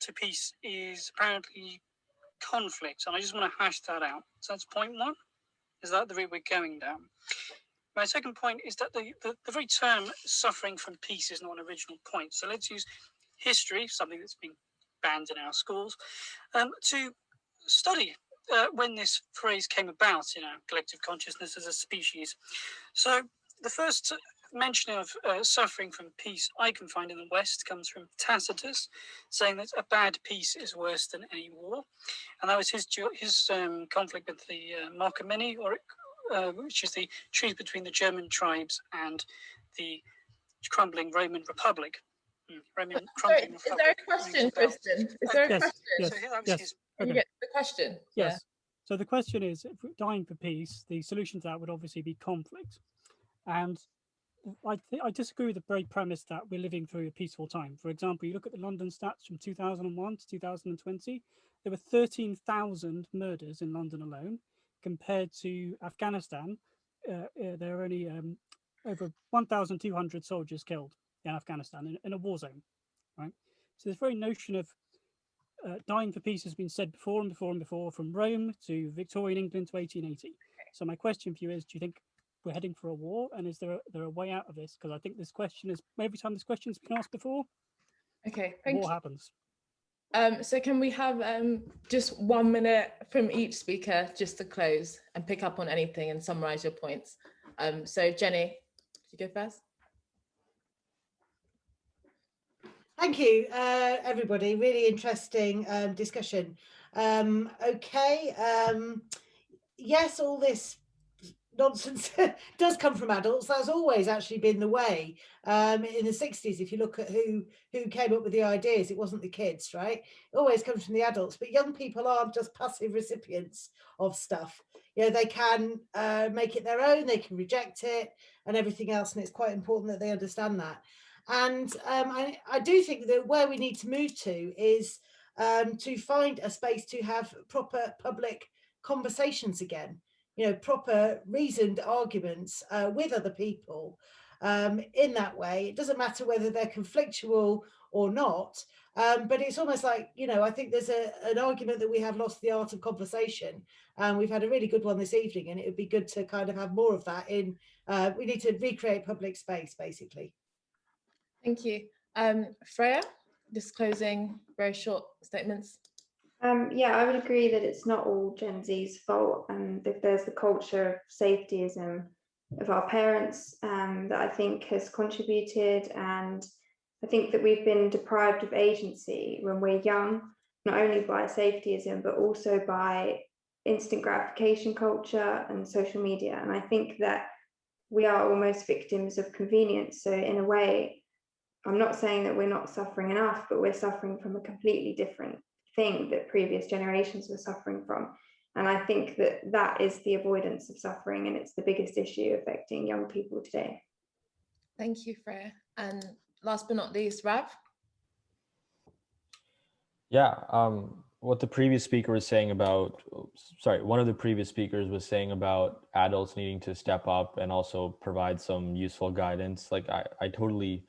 to peace is apparently conflict, and I just want to hash that out. So that's point one. Is that the route we're going down? My second point is that the very term suffering from peace is not an original point. So let's use history, something that's been banned in our schools, to study when this phrase came about in our collective consciousness as a species. So the first mention of suffering from peace I can find in the West comes from Tacitus, saying that a bad peace is worse than any war. And that was his conflict with the Marcomanni, which is the treaty between the German tribes and the crumbling Roman Republic. Sorry, is there a question, Kristen? Is there a question? Yes. So Yes. Can you get the question? Yes. Yeah. So the question is, if we're dying for peace, the solution to that would obviously be conflict. And I disagree with the very premise that we're living through a peaceful time. For example, you look at the London stats from 2001 to 2020, there were 13,000 murders in London alone, compared to Afghanistan. There are only over 1,200 soldiers killed in Afghanistan in a war zone, right? So this very notion of dying for peace has been said before and before and before, from Rome to Victorian England to 1880. So my question for you is, do you think we're heading for a war, and is there a way out of this? Because I think this question is, every time this question's been asked before, okay, thank you. War happens. So can we have just 1 minute from each speaker just to close and pick up on anything and summarize your points? So Jennie, you go first. Thank you, everybody. Really interesting discussion. Okay. Yes, all this nonsense does come from adults. That's always actually been the way. In the 60s, if you look at who came up with the ideas, it wasn't the kids, right? It always comes from the adults. But young people aren't just passive recipients of stuff. You know, they can make it their own, they can reject it and everything else. And it's quite important that they understand that. And I do think that where we need to move to is to find a space to have proper public conversations again, you know, proper reasoned arguments with other people in that way. It doesn't matter whether they're conflictual or not, but it's almost like, you know, I think there's an argument that we have lost the art of conversation, and we've had a really good one this evening, and it would be good to kind of have more of that in, we need to recreate public space, basically. Thank you. Freya, just closing very short statements. Yeah, I would agree that it's not all Gen Z's fault, and if there's the culture of safetyism of our parents that I think has contributed, and I think that we've been deprived of agency when we're young, not only by safetyism but also by instant gratification culture and social media, and I think that we are almost victims of convenience. So in a way, I'm not saying that we're not suffering enough, but we're suffering from a completely different thing that previous generations were suffering from. And I think that that is the avoidance of suffering, and it's the biggest issue affecting young people today. Thank you, Freya. And last but not least, Rav. Yeah, what the previous speaker was saying about, sorry, one of the previous speakers was saying about adults needing to step up and also provide some useful guidance. Like I totally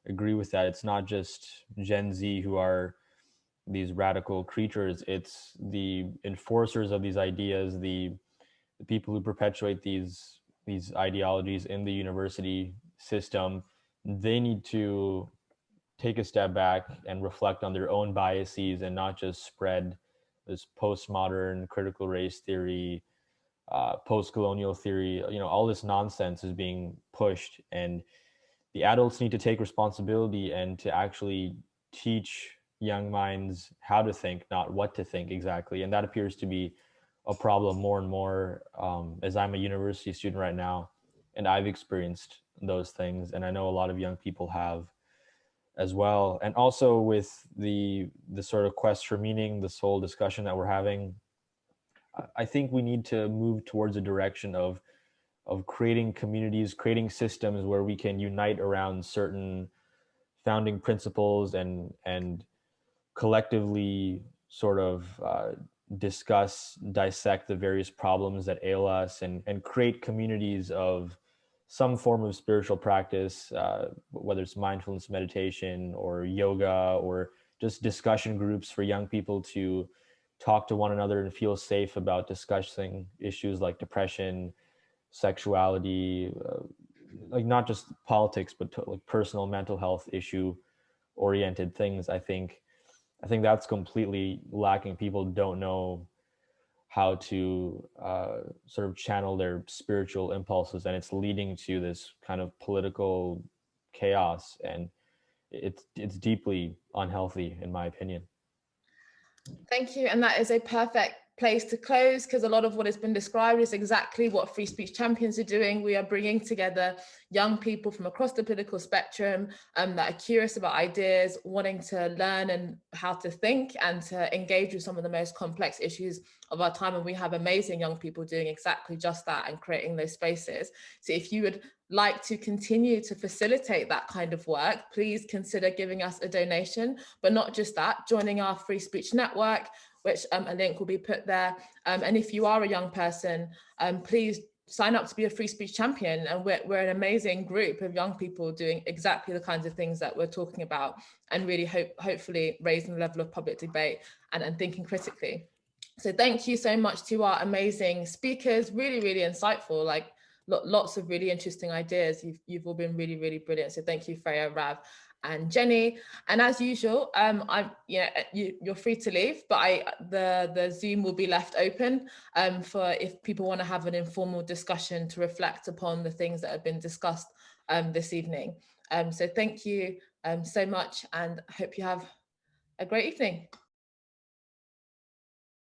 agree with that. It's not just Gen Z who are these radical creatures. It's the enforcers of these ideas, the people who perpetuate these ideologies in the university system. They need to take a step back and reflect on their own biases and not just spread this postmodern critical race theory, post-colonial theory. You know, all this nonsense is being pushed, and the adults need to take responsibility and to actually teach young minds how to think, not what to think exactly. And that appears to be a problem more and more as I'm a university student right now, and I've experienced those things, and I know a lot of young people have as well. And also with the sort of quest for meaning, this whole discussion that we're having, I think we need to move towards a direction of creating communities, creating systems where we can unite around certain founding principles and collectively sort of discuss, dissect the various problems that ail us, and create communities of some form of spiritual practice, whether it's mindfulness meditation or yoga, or just discussion groups for young people to talk to one another and feel safe about discussing issues like depression, sexuality, like not just politics, but like personal mental health issue oriented things. I think that's completely lacking. People don't know how to sort of channel their spiritual impulses, and it's leading to this kind of political chaos, and it's deeply unhealthy in my opinion. Thank you, and that is a perfect place to close, because a lot of what has been described is exactly what Free Speech Champions are doing. We are bringing together young people from across the political spectrum that are curious about ideas, wanting to learn and how to think and to engage with some of the most complex issues of our time. And we have amazing young people doing exactly just that and creating those spaces. So if you would like to continue to facilitate that kind of work, please consider giving us a donation. But not just that, joining our Free Speech Network, which a link will be put there. And if you are a young person, please sign up to be a Free Speech Champion. And we're an amazing group of young people doing exactly the kinds of things that we're talking about, and really hopefully raising the level of public debate and thinking critically. So thank you so much to our amazing speakers, really, really insightful, like lots of really interesting ideas. You've all been really, really brilliant. So thank you, Freya, Rav, and Jennie. And as usual, you're free to leave, but the Zoom will be left open for if people want to have an informal discussion to reflect upon the things that have been discussed this evening. So thank you so much, and I hope you have a great evening.